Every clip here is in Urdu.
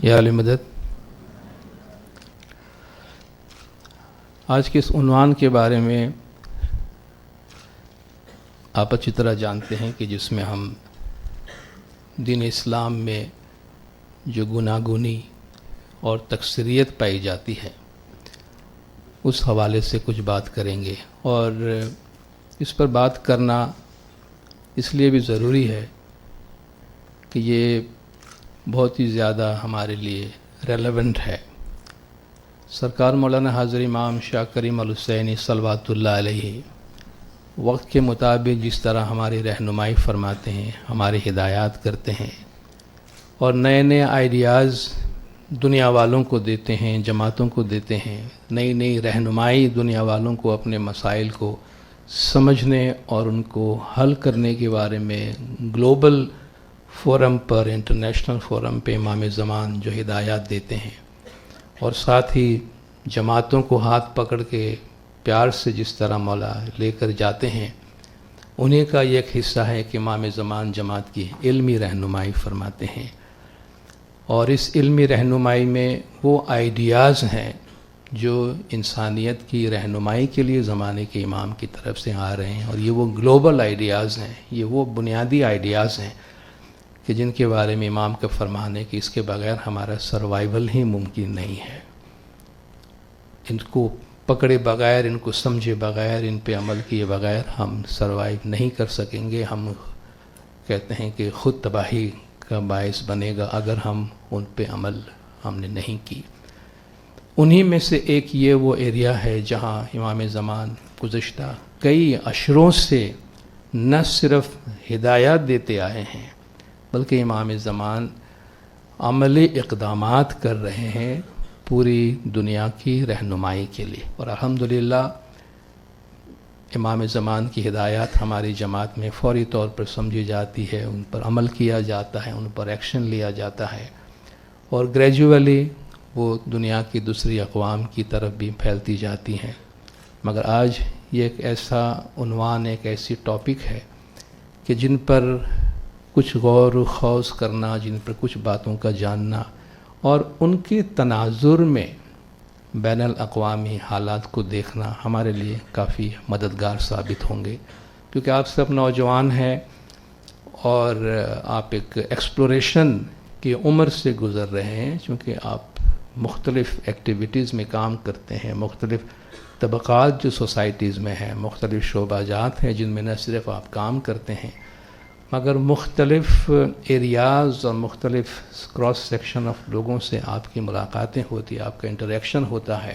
یا علی مدد۔ آج کے اس عنوان کے بارے میں آپ اچھی طرح جانتے ہیں کہ جس میں ہم دین اسلام میں جو گناگونی اور تکثریت پائی جاتی ہے اس حوالے سے کچھ بات کریں گے، اور اس پر بات کرنا اس لیے بھی ضروری ہے کہ یہ بہت ہی زیادہ ہمارے لیے ریلیونٹ ہے۔ سرکار مولانا حاضر امام شاہ کریم الحسینی صلوات اللہ علیہ وقت کے مطابق جس طرح ہماری رہنمائی فرماتے ہیں، ہماری ہدایات کرتے ہیں اور نئے نئے آئیڈیاز دنیا والوں کو دیتے ہیں، جماعتوں کو دیتے ہیں، نئی نئی رہنمائی دنیا والوں کو اپنے مسائل کو سمجھنے اور ان کو حل کرنے کے بارے میں گلوبل فورم پر، انٹرنیشنل فورم پہ امام زمان جو ہدایات دیتے ہیں، اور ساتھ ہی جماعتوں کو ہاتھ پکڑ کے پیار سے جس طرح مولا لے کر جاتے ہیں، انہیں کا یہ ایک حصہ ہے کہ امام زمان جماعت کی علمی رہنمائی فرماتے ہیں، اور اس علمی رہنمائی میں وہ آئیڈیاز ہیں جو انسانیت کی رہنمائی کے لیے زمانے کے امام کی طرف سے آ رہے ہیں، اور یہ وہ گلوبل آئیڈیاز ہیں، یہ وہ بنیادی آئیڈیاز ہیں کہ جن کے بارے میں امام کا فرمان ہے کہ اس کے بغیر ہمارا سروائیول ہی ممکن نہیں ہے۔ ان کو پکڑے بغیر، ان کو سمجھے بغیر، ان پہ عمل کیے بغیر ہم سروائیو نہیں کر سکیں گے۔ ہم کہتے ہیں کہ خود تباہی کا باعث بنے گا اگر ہم ان پہ عمل ہم نے نہیں کی۔ انہی میں سے ایک یہ وہ ایریا ہے جہاں امام زمان گزشتہ کئی عشروں سے نہ صرف ہدایات دیتے آئے ہیں بلکہ امام زمان عملی اقدامات کر رہے ہیں پوری دنیا کی رہنمائی کے لیے، اور الحمدللہ امام زمان کی ہدایات ہماری جماعت میں فوری طور پر سمجھی جاتی ہے، ان پر عمل کیا جاتا ہے، ان پر ایکشن لیا جاتا ہے، اور گریجولی وہ دنیا کی دوسری اقوام کی طرف بھی پھیلتی جاتی ہیں۔ مگر آج یہ ایک ایسا عنوان، ایک ایسی ٹاپک ہے کہ جن پر کچھ غور و خوض کرنا، جن پر کچھ باتوں کا جاننا اور ان کے تناظر میں بین الاقوامی حالات کو دیکھنا ہمارے لیے کافی مددگار ثابت ہوں گے، کیونکہ آپ سب نوجوان ہیں اور آپ ایک ایکسپلوریشن کی عمر سے گزر رہے ہیں، چونکہ آپ مختلف ایکٹیویٹیز میں کام کرتے ہیں، مختلف طبقات جو سوسائٹیز میں ہیں، مختلف شعبہ جات ہیں جن میں نہ صرف آپ کام کرتے ہیں مگر مختلف ایریاز اور مختلف کراس سیکشن آف لوگوں سے آپ کی ملاقاتیں ہوتی ہیں، آپ کا انٹریکشن ہوتا ہے،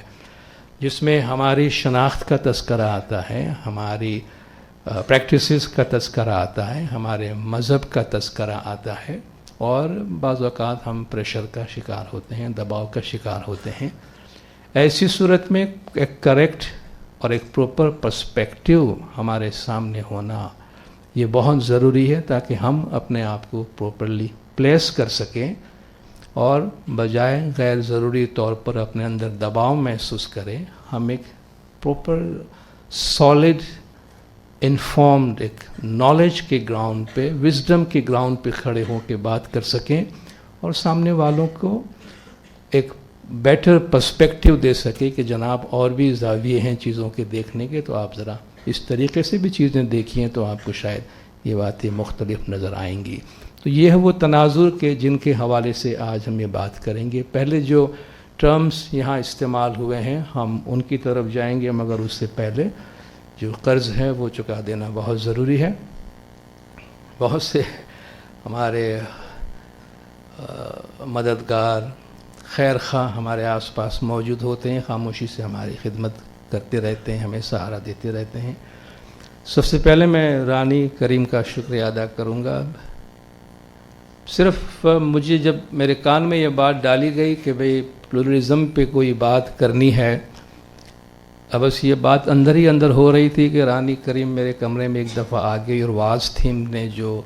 جس میں ہماری شناخت کا تذکرہ آتا ہے، ہماری پریکٹسز کا تذکرہ آتا ہے، ہمارے مذہب کا تذکرہ آتا ہے، اور بعض اوقات ہم پریشر کا شکار ہوتے ہیں، دباؤ کا شکار ہوتے ہیں۔ ایسی صورت میں ایک کریکٹ اور ایک پروپر پرسپیکٹیو ہمارے سامنے ہونا یہ بہت ضروری ہے تاکہ ہم اپنے آپ کو پراپرلی پلیس کر سکیں، اور بجائے غیر ضروری طور پر اپنے اندر دباؤ محسوس کریں، ہم ایک پراپر سالڈ انفارمڈ ایک نالج کے گراؤنڈ پہ، وزڈم کے گراؤنڈ پہ کھڑے ہو کے بات کر سکیں، اور سامنے والوں کو ایک بیٹر پرسپیکٹیو دے سکے کہ جناب اور بھی زاویے ہیں چیزوں کے دیکھنے کے، تو آپ ذرا اس طریقے سے بھی چیزیں دیکھیں تو آپ کو شاید یہ باتیں مختلف نظر آئیں گی۔ تو یہ ہے وہ تناظر کے جن کے حوالے سے آج ہم یہ بات کریں گے۔ پہلے جو ٹرمز یہاں استعمال ہوئے ہیں ہم ان کی طرف جائیں گے، مگر اس سے پہلے جو قرض ہے وہ چکا دینا بہت ضروری ہے۔ بہت سے ہمارے مددگار، خیر خواہ ہمارے آس پاس موجود ہوتے ہیں، خاموشی سے ہماری خدمت کرتے رہتے ہیں، ہمیں سہارا دیتے رہتے ہیں۔ سب سے پہلے میں رانی کریم کا شکریہ ادا کروں گا۔ صرف مجھے جب میرے کان میں یہ بات ڈالی گئی کہ بھئی پلورلزم پہ کوئی بات کرنی ہے، اب بس یہ بات اندر ہی اندر ہو رہی تھی کہ رانی کریم میرے کمرے میں ایک دفعہ آ گئی، اور واز تھیم نے جو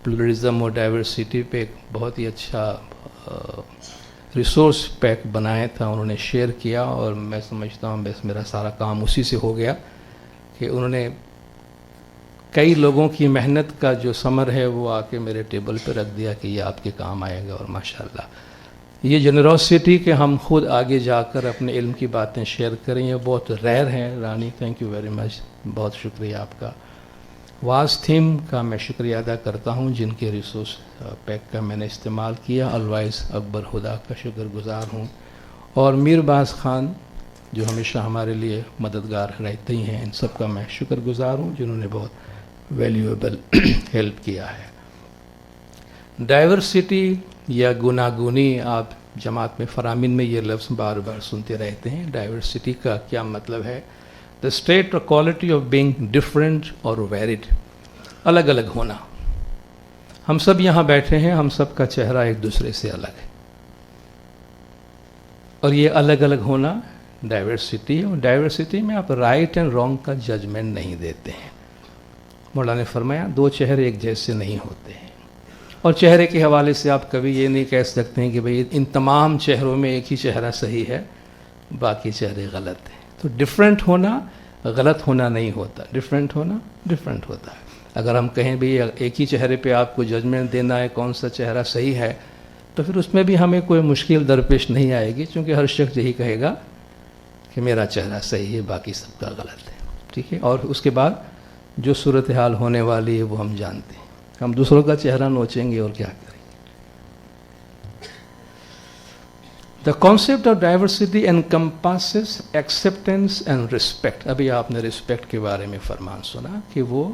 پلورلزم اور ڈائیورسٹی پہ ایک بہت ہی اچھا ریسورس پیک بنایا تھا، انہوں نے شیئر کیا، اور میں سمجھتا ہوں بس میرا سارا کام اسی سے ہو گیا کہ انہوں نے کئی لوگوں کی محنت کا جو ثمر ہے وہ آ کے میرے ٹیبل پہ رکھ دیا کہ یہ آپ کے کام آئے گا، اور ماشاءاللہ یہ جنروسٹی کہ ہم خود آگے جا کر اپنے علم کی باتیں شیئر کریں، یہ بہت ریئر ہیں رانی. تھینک یو ویری مچ، بہت شکریہ آپ کا. واز تھیم کا میں شکریہ ادا کرتا ہوں جن کے ریسورس پیک کا میں نے استعمال کیا. الوائز اکبر ہدا کا شکر گزار ہوں، اور میر باز خان جو ہمیشہ ہمارے لیے مددگار رہتے ہی ہیں، ان سب کا میں شکر گزار ہوں جنہوں نے بہت ویلیویبل ہیلپ کیا ہے. ڈائیورسٹی یا گوناگونی، آپ جماعت میں فرامین میں یہ لفظ بار بار سنتے رہتے ہیں. ڈائیورسٹی کا کیا مطلب ہے؟ دا اسٹیٹ اور کوالٹی آف بینگ ڈفرینٹ اور ویریڈ، الگ الگ ہونا. ہم سب یہاں بیٹھے ہیں، ہم سب کا چہرہ ایک دوسرے سے الگ ہے، اور یہ الگ الگ ہونا ڈائیورسٹی. اور ڈائیورسٹی میں آپ رائٹ اینڈ رانگ کا ججمنٹ نہیں دیتے ہیں. مولانا نے فرمایا دو چہرے ایک جیسے نہیں ہوتے ہیں، اور چہرے کے حوالے سے آپ کبھی یہ نہیں کہہ سکتے ہیں کہ بھئی ان تمام چہروں میں ایک ہی چہرہ صحیح ہے، باقی چہرے غلط ہیں. تو ڈفرینٹ ہونا غلط ہونا نہیں ہوتا، ڈفرینٹ ہونا ڈفرینٹ ہوتا ہے. اگر ہم کہیں بھئی ایک ہی چہرے پہ آپ کو ججمنٹ دینا ہے کون سا چہرہ صحیح ہے، تو پھر اس میں بھی ہمیں کوئی مشکل درپیش نہیں آئے گی، چونکہ ہر شخص یہی کہے گا کہ میرا چہرہ صحیح ہے، باقی سب کا غلط ہے. ٹھیک ہے، اور اس کے بعد جو صورتحال ہونے والی ہے وہ ہم جانتے ہیں. ہم دوسروں کا چہرہ نوچیں گے اور کیا کریں گے. The concept of diversity encompasses acceptance and respect. ابھی آپ نے رسپیکٹ کے بارے میں فرمان سنا کہ وہ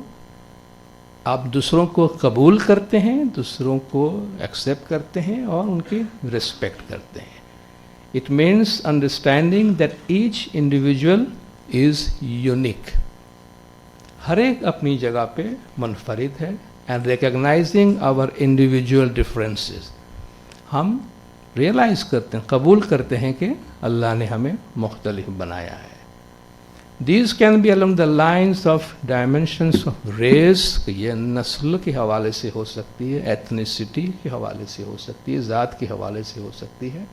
آپ دوسروں کو قبول کرتے ہیں، دوسروں کو ایکسیپٹ کرتے ہیں اور ان کی رسپیکٹ کرتے ہیں. It means understanding that each individual is unique. ہر ایک اپنی جگہ پہ منفرد ہے. And recognizing our individual differences. ہم ریئلائز کرتے ہیں، قبول کرتے ہیں کہ اللہ نے ہمیں مختلف بنایا ہے. These can be along the lines of dimensions of race، کہ یہ نسل کے حوالے سے ہو سکتی ہے، ایتھنیسٹی کے حوالے سے ہو سکتی ہے، ذات کے حوالے سے ہو سکتی ہے،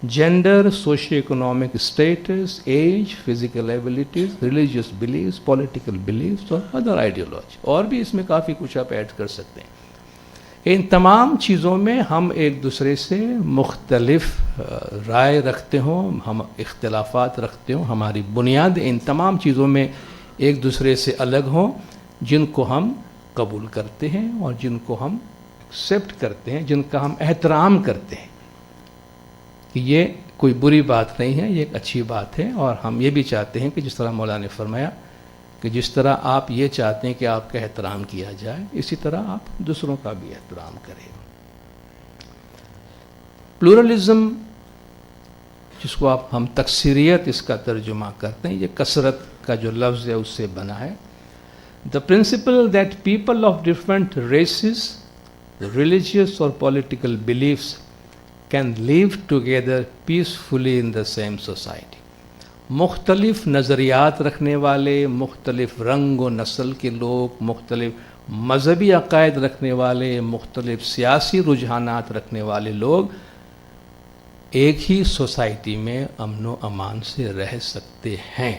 gender, socio economic status, age, physical abilities, religious beliefs, political beliefs اور ادر آئیڈیالوجی. اور بھی اس میں کافی کچھ آپ ایڈ کر سکتے ہیں. ان تمام چیزوں میں ہم ایک دوسرے سے مختلف رائے رکھتے ہوں، ہم اختلافات رکھتے ہوں، ہماری بنیاد ان تمام چیزوں میں ایک دوسرے سے الگ ہوں، جن کو ہم قبول کرتے ہیں اور جن کو ہم ایکسیپٹ کرتے ہیں، جن کا ہم احترام کرتے ہیں کہ یہ کوئی بری بات نہیں ہے، یہ ایک اچھی بات ہے. اور ہم یہ بھی چاہتے ہیں کہ جس طرح مولانا نے فرمایا کہ جس طرح آپ یہ چاہتے ہیں کہ آپ کا احترام کیا جائے، اسی طرح آپ دوسروں کا بھی احترام کریں. پلورلزم، جس کو ہم تکثیریت اس کا ترجمہ کرتے ہیں، یہ کثرت کا جو لفظ ہے اس سے بنا ہے. The principle that people of different races, religious or political beliefs can live together peacefully in the same society. مختلف نظریات رکھنے والے، مختلف رنگ و نسل کے لوگ، مختلف مذہبی عقائد رکھنے والے، مختلف سیاسی رجحانات رکھنے والے لوگ ایک ہی سوسائٹی میں امن و امان سے رہ سکتے ہیں.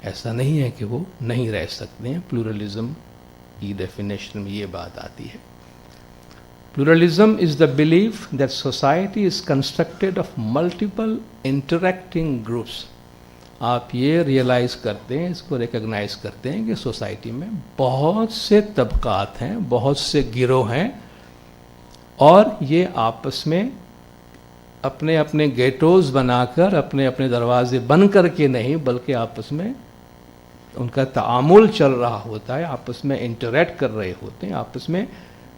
ایسا نہیں ہے کہ وہ نہیں رہ سکتے ہیں. پلورلزم کی ڈیفینیشن میں یہ بات آتی ہے. Pluralism is the belief that society is constructed of multiple interacting groups. آپ یہ ریئلائز کرتے ہیں، اس کو ریکگنائز کرتے ہیں کہ سوسائٹی میں بہت سے طبقات ہیں، بہت سے گروہ ہیں، اور یہ آپس میں اپنے اپنے گیٹوز بنا کر، اپنے اپنے دروازے بند کر کے نہیں، بلکہ آپس میں ان کا تعامل چل رہا ہوتا ہے، آپس میں انٹریکٹ کر رہے ہوتے ہیں، آپس میں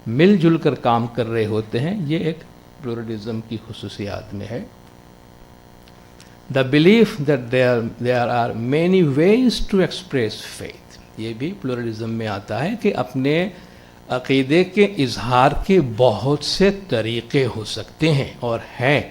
مل جل کر کام کر رہے ہوتے ہیں. یہ ایک پلورلزم کی خصوصیات میں ہے. The belief that there are many ways to express faith. یہ بھی پلورلزم میں آتا ہے کہ اپنے عقیدے کے اظہار کے بہت سے طریقے ہو سکتے ہیں اور ہیں.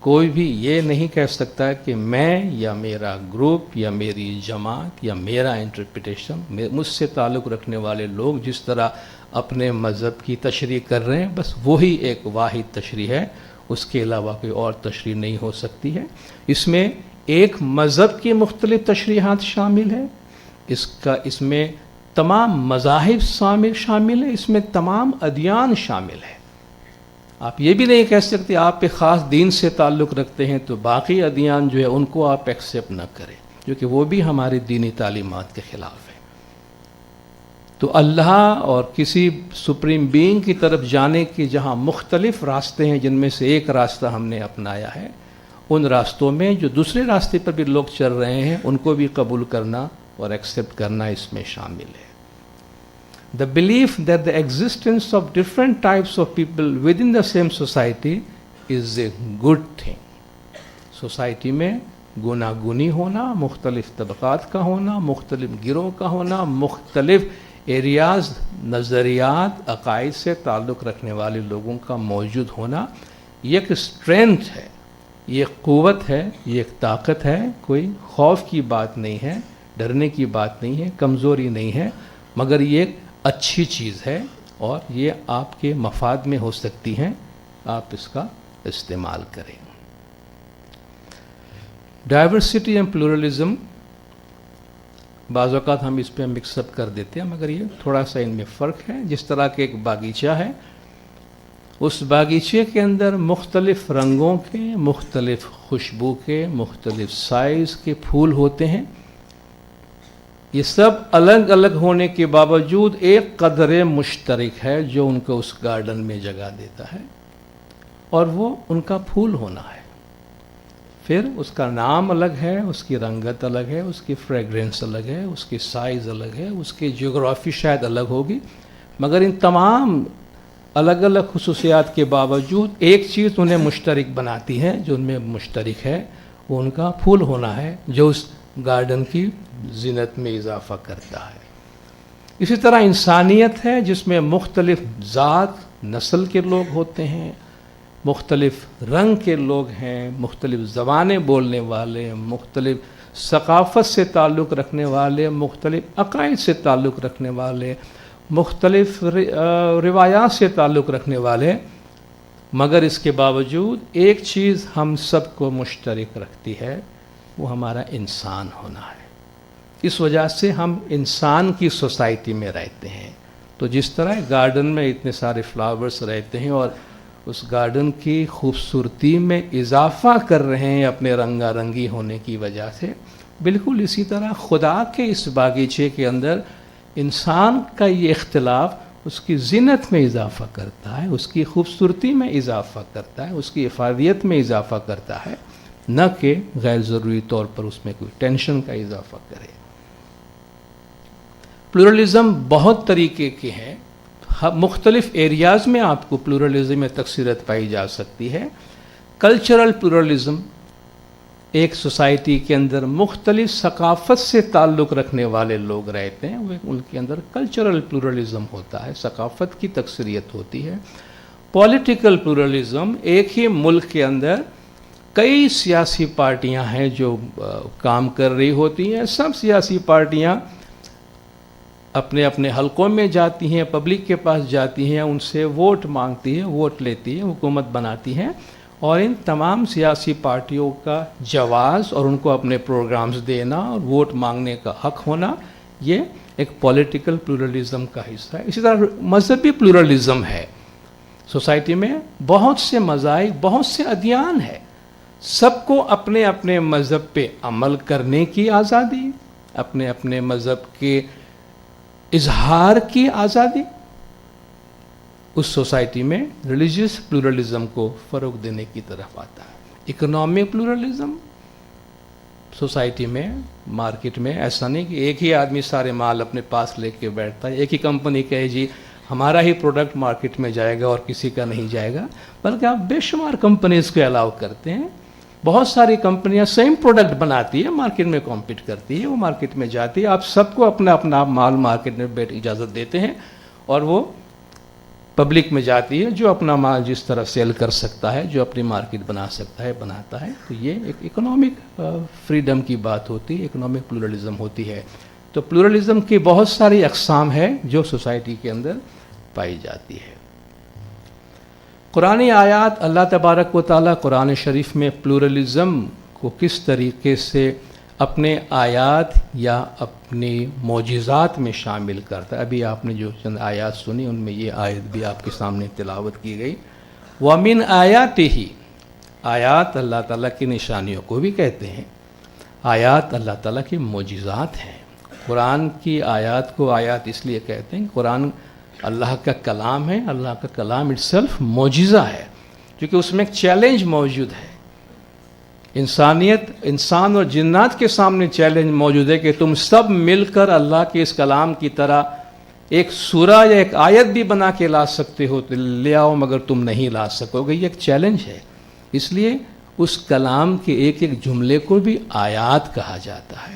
کوئی بھی یہ نہیں کہہ سکتا کہ میں یا میرا گروپ یا میری جماعت یا میرا انٹرپریٹیشن، مجھ سے تعلق رکھنے والے لوگ جس طرح اپنے مذہب کی تشریح کر رہے ہیں، بس وہی ایک واحد تشریح ہے، اس کے علاوہ کوئی اور تشریح نہیں ہو سکتی ہے. اس میں ایک مذہب کی مختلف تشریحات شامل ہے، اس میں تمام مذاہب شامل ہیں، اس میں تمام ادیان شامل ہیں. آپ یہ بھی نہیں کہہ سکتے آپ ایک خاص دین سے تعلق رکھتے ہیں تو باقی ادیان جو ہے ان کو آپ ایکسیپٹ نہ کریں، کیونکہ وہ بھی ہماری دینی تعلیمات کے خلاف ہے۔ تو اللہ اور کسی سپریم بینگ کی طرف جانے کے جہاں مختلف راستے ہیں، جن میں سے ایک راستہ ہم نے اپنایا ہے، ان راستوں میں جو دوسرے راستے پر بھی لوگ چل رہے ہیں ان کو بھی قبول کرنا اور ایکسیپٹ کرنا اس میں شامل ہے۔ The belief that the existence of different types of people within the same society is a good thing. Society میں گوناگونی ہونا، مختلف طبقات کا ہونا، مختلف گروہ کا ہونا، مختلف ایریاز، نظریات، عقائد سے تعلق رکھنے والے لوگوں کا موجود ہونا، یہ ایک اسٹرینتھ ہے، یہ ایک قوت ہے، یہ ایک طاقت ہے، کوئی خوف کی بات نہیں ہے، ڈرنے کی بات نہیں ہے، کمزوری نہیں ہے، مگر یہ ایک اچھی چیز ہے اور یہ آپ کے مفاد میں ہو سکتی ہیں، آپ اس کا استعمال کریں۔ ڈائیورسٹی اینڈ پلورلزم بعض اوقات ہم اس پہ مکس اپ کر دیتے ہیں، مگر یہ تھوڑا سا ان میں فرق ہے۔ جس طرح کہ ایک باغیچہ ہے، اس باغیچے کے اندر مختلف رنگوں کے، مختلف خوشبو کے، مختلف سائز کے پھول ہوتے ہیں، یہ سب الگ الگ ہونے کے باوجود ایک قدر مشترک ہے جو ان کو اس گارڈن میں جگہ دیتا ہے، اور وہ ان کا پھول ہونا ہے۔ پھر اس کا نام الگ ہے، اس کی رنگت الگ ہے، اس کی فریگرنس الگ ہے، اس کی سائز الگ ہے، اس کی جغرافی شاید الگ ہوگی، مگر ان تمام الگ الگ خصوصیات کے باوجود ایک چیز انہیں مشترک بناتی ہے، جو ان میں مشترک ہے وہ ان کا پھول ہونا ہے، جو اس گارڈن کی زینت میں اضافہ کرتا ہے۔ اسی طرح انسانیت ہے، جس میں مختلف ذات نسل کے لوگ ہوتے ہیں، مختلف رنگ کے لوگ ہیں، مختلف زبانیں بولنے والے، مختلف ثقافت سے تعلق رکھنے والے، مختلف عقائد سے تعلق رکھنے والے، مختلف روایات سے تعلق رکھنے والے، مگر اس کے باوجود ایک چیز ہم سب کو مشترک رکھتی ہے، وہ ہمارا انسان ہونا ہے۔ اس وجہ سے ہم انسان کی سوسائٹی میں رہتے ہیں۔ تو جس طرح گارڈن میں اتنے سارے فلاورز رہتے ہیں اور اس گارڈن کی خوبصورتی میں اضافہ کر رہے ہیں اپنے رنگا رنگی ہونے کی وجہ سے، بالکل اسی طرح خدا کے اس باغیچے کے اندر انسان کا یہ اختلاف اس کی زینت میں اضافہ کرتا ہے، اس کی خوبصورتی میں اضافہ کرتا ہے، اس کی افادیت میں اضافہ کرتا ہے، نہ کہ غیر ضروری طور پر اس میں کوئی ٹینشن کا اضافہ کرے۔ پلورلزم بہت طریقے کے ہیں، مختلف ایریاز میں آپ کو پلورلزم میں تکثیرت پائی جا سکتی ہے۔ کلچرل پلورلزم، ایک سوسائٹی کے اندر مختلف ثقافت سے تعلق رکھنے والے لوگ رہتے ہیں، وہ ان کے اندر کلچرل پلورلزم ہوتا ہے، ثقافت کی تکثیریت ہوتی ہے۔ پولیٹیکل پلورلزم، ایک ہی ملک کے اندر کئی سیاسی پارٹیاں ہیں جو کام کر رہی ہوتی ہیں، سب سیاسی پارٹیاں اپنے اپنے حلقوں میں جاتی ہیں، پبلک کے پاس جاتی ہیں، ان سے ووٹ مانگتی ہیں، ووٹ لیتی ہیں، حکومت بناتی ہیں، اور ان تمام سیاسی پارٹیوں کا جواز اور ان کو اپنے پروگرامز دینا اور ووٹ مانگنے کا حق ہونا، یہ ایک پولیٹیکل پلورلزم کا حصہ ہے۔ اسی طرح مذہبی پلورلزم ہے، سوسائٹی میں بہت سے مذاہب، بہت سے ادیان ہیں، سب کو اپنے اپنے مذہب پہ عمل کرنے کی آزادی، اپنے اپنے مذہب کے اظہار کی آزادی۔ اس سوسائٹی میں ریلیجیس پلورلزم کو فروغ دینے کی طرف آتا ہے۔ اکنامک پلورلزم، سوسائٹی میں، مارکیٹ میں ایسا نہیں کہ ایک ہی آدمی سارے مال اپنے پاس لے کے بیٹھتا ہے، ایک ہی کمپنی کہے جی ہمارا ہی پروڈکٹ مارکیٹ میں جائے گا اور کسی کا نہیں جائے گا، بلکہ آپ بے شمار کمپنیز کو الاؤ کرتے ہیں۔ بہت ساری کمپنیاں سیم پروڈکٹ بناتی ہے، مارکیٹ میں کمپیٹ کرتی ہے، وہ مارکیٹ میں جاتی ہے، آپ سب کو اپنا اپنا مال مارکیٹ میں اجازت دیتے ہیں، اور وہ پبلک میں جاتی ہے، جو اپنا مال جس طرح سیل کر سکتا ہے، جو اپنی مارکیٹ بنا سکتا ہے بناتا ہے۔ تو یہ ایک اکنامک فریڈم کی بات ہوتی ہے، اکنامک پلورلزم ہوتی ہے۔ تو پلورلزم کی بہت ساری اقسام ہے جو سوسائٹی کے اندر پائی جاتی ہے۔ قرآن آیات، اللہ تبارک و تعالیٰ قرآن شریف میں پلورلزم کو کس طریقے سے اپنے آیات یا اپنی معجزات میں شامل کرتا ہے۔ ابھی آپ نے جو چند آیات سنی ان میں یہ آیت بھی آپ کے سامنے تلاوت کی گئی۔ وَمِنْ آیاتِهِ، آیات اللہ تعالیٰ کی نشانیوں کو بھی کہتے ہیں. آیات اللہ تعالیٰ کی معجزات ہیں. قرآن کی آیات کو آیات اس لیے کہتے ہیں، قرآن اللہ کا کلام ہے. اللہ کا کلام اٹ سیلف معجزہ ہے، کیونکہ اس میں ایک چیلنج موجود ہے. انسان اور جنات کے سامنے چیلنج موجود ہے کہ تم سب مل کر اللہ کے اس کلام کی طرح ایک سورہ یا ایک آیت بھی بنا کے لا سکتے ہو تو لے آؤ، مگر تم نہیں لا سکو گے. یہ ایک چیلنج ہے. اس لیے اس کلام کے ایک ایک جملے کو بھی آیات کہا جاتا ہے.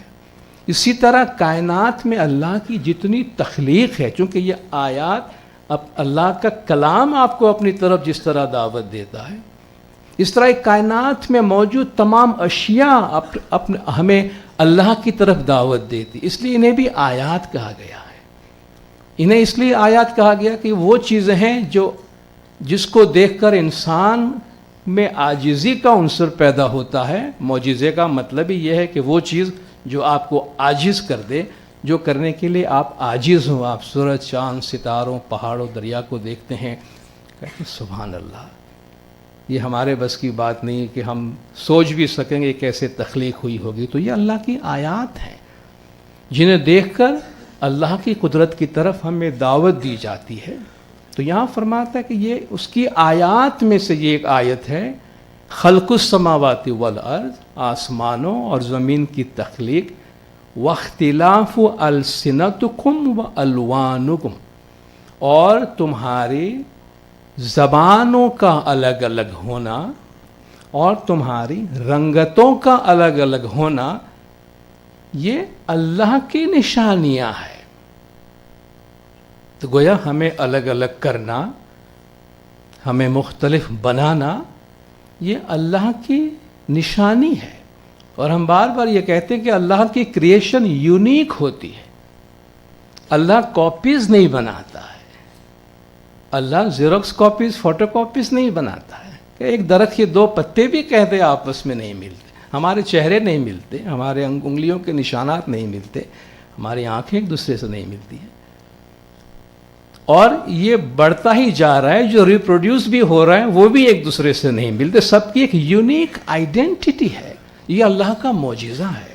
اسی طرح کائنات میں اللہ کی جتنی تخلیق ہے، چونکہ یہ آیات اب اللہ کا کلام آپ کو اپنی طرف جس طرح دعوت دیتا ہے، اس طرح کائنات میں موجود تمام اشیاء ہمیں اللہ کی طرف دعوت دیتی. اس لیے انہیں بھی آیات کہا گیا ہے. انہیں اس لیے آیات کہا گیا کہ وہ چیزیں ہیں جس کو دیکھ کر انسان میں عاجزی کا عنصر پیدا ہوتا ہے. معجزے کا مطلب ہی یہ ہے کہ وہ چیز جو آپ کو عاجز کر دے، جو کرنے کے لیے آپ عاجز ہوں. آپ سورج، چاند، ستاروں، پہاڑوں، دریا کو دیکھتے ہیں، کہتے ہیں سبحان اللہ، یہ ہمارے بس کی بات نہیں کہ ہم سوچ بھی سکیں گے کیسے تخلیق ہوئی ہوگی. تو یہ اللہ کی آیات ہیں جنہیں دیکھ کر اللہ کی قدرت کی طرف ہمیں دعوت دی جاتی ہے. تو یہاں فرماتا ہے کہ یہ اس کی آیات میں سے یہ ایک آیت ہے، خلق السماوات والارض، آسمانوں اور زمین کی تخلیق، واختلاف السنتکم والوانکم، اور تمہاری زبانوں کا الگ الگ ہونا اور تمہاری رنگتوں کا الگ الگ ہونا، یہ اللہ کی نشانیاں ہیں. تو گویا ہمیں الگ الگ کرنا، ہمیں مختلف بنانا، یہ اللہ کی نشانی ہے. اور ہم بار بار یہ کہتے ہیں کہ اللہ کی کریشن یونیک ہوتی ہے. اللہ کاپیز نہیں بناتا ہے. اللہ زیروکس کاپیز، فوٹو کاپیز نہیں بناتا ہے. کہ ایک درخت کے دو پتے بھی کہتے آپس میں نہیں ملتے، ہمارے چہرے نہیں ملتے، ہمارے انگلیوں کے نشانات نہیں ملتے، ہماری آنکھیں ایک دوسرے سے نہیں ملتی ہیں. اور یہ بڑھتا ہی جا رہا ہے، جو ریپروڈیوس بھی ہو رہا ہے وہ بھی ایک دوسرے سے نہیں ملتے. سب کی ایک یونیک آئیڈینٹی ہے. یہ اللہ کا معجزہ ہے.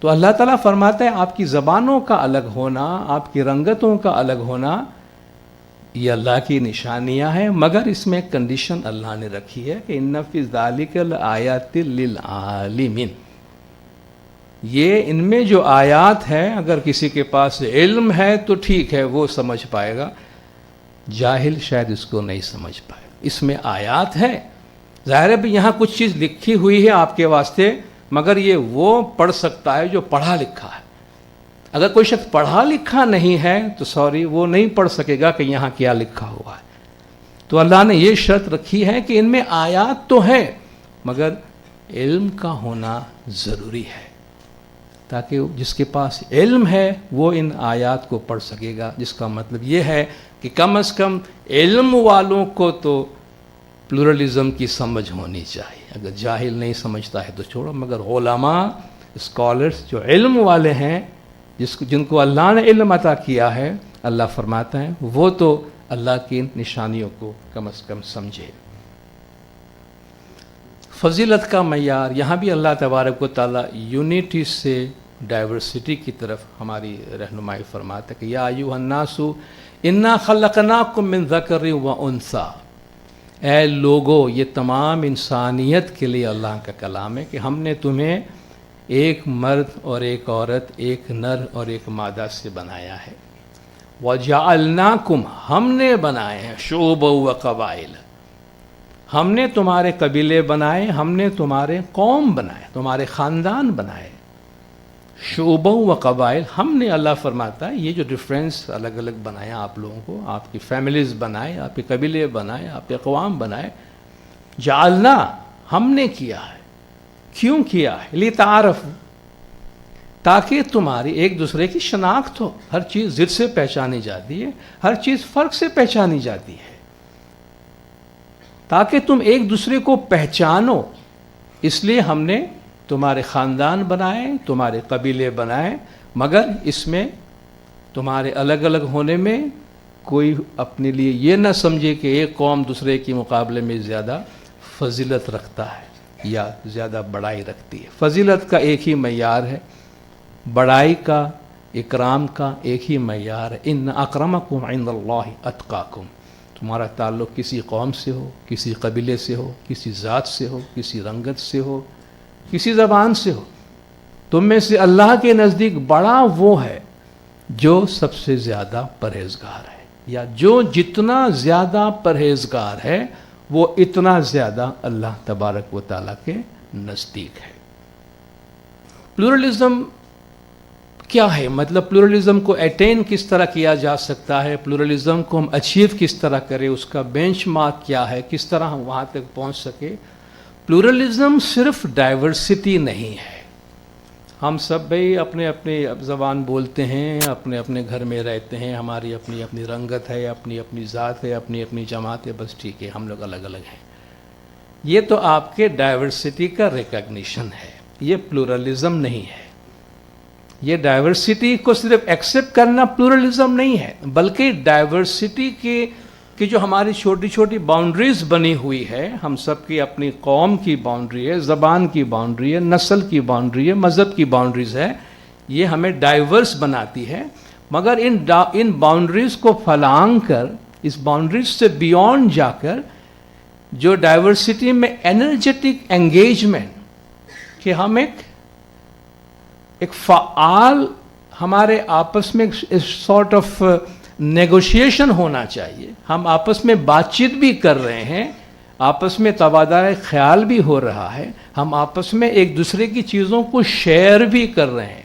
تو اللہ تعالیٰ فرماتا ہے آپ کی زبانوں کا الگ ہونا، آپ کی رنگتوں کا الگ ہونا، یہ اللہ کی نشانیاں ہیں. مگر اس میں ایک کنڈیشن اللہ نے رکھی ہے کہ ان فی ذالک لآیات للعالمین. یہ ان میں جو آیات ہیں، اگر کسی کے پاس علم ہے تو ٹھیک ہے، وہ سمجھ پائے گا. جاہل شاید اس کو نہیں سمجھ پائے. اس میں آیات ہے، ظاہر ہے بھی یہاں کچھ چیز لکھی ہوئی ہے آپ کے واسطے، مگر یہ وہ پڑھ سکتا ہے جو پڑھا لکھا ہے. اگر کوئی شخص پڑھا لکھا نہیں ہے تو سوری، وہ نہیں پڑھ سکے گا کہ یہاں کیا لکھا ہوا ہے. تو اللہ نے یہ شرط رکھی ہے کہ ان میں آیات تو ہیں، مگر علم کا ہونا ضروری ہے، تاکہ جس کے پاس علم ہے وہ ان آیات کو پڑھ سکے گا. جس کا مطلب یہ ہے کہ کم از کم علم والوں کو تو پلورلزم کی سمجھ ہونی چاہیے. اگر جاہل نہیں سمجھتا ہے تو چھوڑو، مگر علماء، اسکالرز جو علم والے ہیں، جن کو اللہ نے علم عطا کیا ہے، اللہ فرماتا ہے وہ تو اللہ کی نشانیوں کو کم از کم سمجھے. فضیلت کا معیار یہاں بھی اللہ تبارک و تعالیٰ یونیٹی سے ڈائیورسٹی کی طرف ہماری رہنمائی فرماتا ہے کہ یا ایھا الناس انا خلقناکم من ذکر و انثی. اے لوگو، یہ تمام انسانیت کے لیے اللہ کا کلام ہے کہ ہم نے تمہیں ایک مرد اور ایک عورت، ایک نر اور ایک مادہ سے بنایا ہے. وَجَعَلْنَاكُمْ، ہم نے بنائے ہیں، شُعُوبًا وَقَبَائِلَ، ہم نے تمہارے قبیلے بنائے، ہم نے تمہارے قوم بنائے، تمہارے خاندان بنائے. شعوبوں و قبائل، ہم نے، اللہ فرماتا ہے یہ جو ڈفرینس الگ الگ بنایا آپ لوگوں کو، آپ کی فیملیز بنائے، آپ کے قبیلے بنائے، آپ کے اقوام بنائے. جعلنا، ہم نے کیا ہے. کیوں کیا ہے؟ لتعارف، تاکہ تمہاری ایک دوسرے کی شناخت ہو. ہر چیز ضد سے پہچانی جاتی ہے، ہر چیز فرق سے پہچانی جاتی ہے، تاکہ تم ایک دوسرے کو پہچانو. اس لیے ہم نے تمہارے خاندان بنائے، تمہارے قبیلے بنائے، مگر اس میں تمہارے الگ الگ ہونے میں کوئی اپنے لیے یہ نہ سمجھے کہ ایک قوم دوسرے کے مقابلے میں زیادہ فضیلت رکھتا ہے یا زیادہ بڑائی رکھتی ہے۔ فضیلت کا ایک ہی معیار ہے، بڑائی کا، اکرام کا ایک ہی معیار ہے، ان اکرمکم عند اللہ اتقاکم۔ تمہارا تعلق کسی قوم سے ہو، کسی قبیلے سے ہو، کسی ذات سے ہو، کسی رنگت سے ہو، کسی زبان سے ہو، تم میں سے اللہ کے نزدیک بڑا وہ ہے جو سب سے زیادہ پرہیزگار ہے، یا جو جتنا زیادہ پرہیزگار ہے وہ اتنا زیادہ اللہ تبارک و تعالیٰ کے نزدیک ہے۔ پلورلزم کیا ہے؟ مطلب پلورلزم کو اٹین کس طرح کیا جا سکتا ہے، پلورلزم کو ہم اچیو کس طرح کریں، اس کا بینچ مارک کیا ہے، کس طرح ہم وہاں تک پہنچ سکے۔ پلورلزم صرف ڈائیورسٹی نہیں ہے۔ ہم سب بھائی اپنے اپنے زبان بولتے ہیں، اپنے اپنے گھر میں رہتے ہیں، ہماری اپنی اپنی رنگت ہے، اپنی اپنی ذات ہے، اپنی اپنی جماعت ہے، بس ٹھیک ہے، ہم لوگ الگ الگ ہیں۔ یہ تو آپ کے ڈائیورسٹی کا ریکگنیشن ہے، یہ پلورلزم نہیں ہے۔ یہ ڈائیورسٹی کو صرف ایکسیپٹ کرنا پلورلزم نہیں ہے، بلکہ ڈائیورسٹی کی جو ہماری چھوٹی چھوٹی باؤنڈریز بنی ہوئی ہے، ہم سب کی اپنی قوم کی باؤنڈری ہے، زبان کی باؤنڈری ہے، نسل کی باؤنڈری ہے، مذہب کی باؤنڈریز ہے، یہ ہمیں ڈائیورس بناتی ہے۔ مگر ان باؤنڈریز کو پھلانگ کر، اس باؤنڈریز سے بیونڈ جا کر جو ڈائیورسٹی میں انرجیٹک انگیجمنٹ، کہ ہم ایک فعال ہمارے آپس میں سارٹ آف نیگوشیشن ہونا چاہیے، ہم آپس میں بات چیت بھی کر رہے ہیں، آپس میں تبادلہ خیال بھی ہو رہا ہے، ہم آپس میں ایک دوسرے کی چیزوں کو شیئر بھی کر رہے ہیں،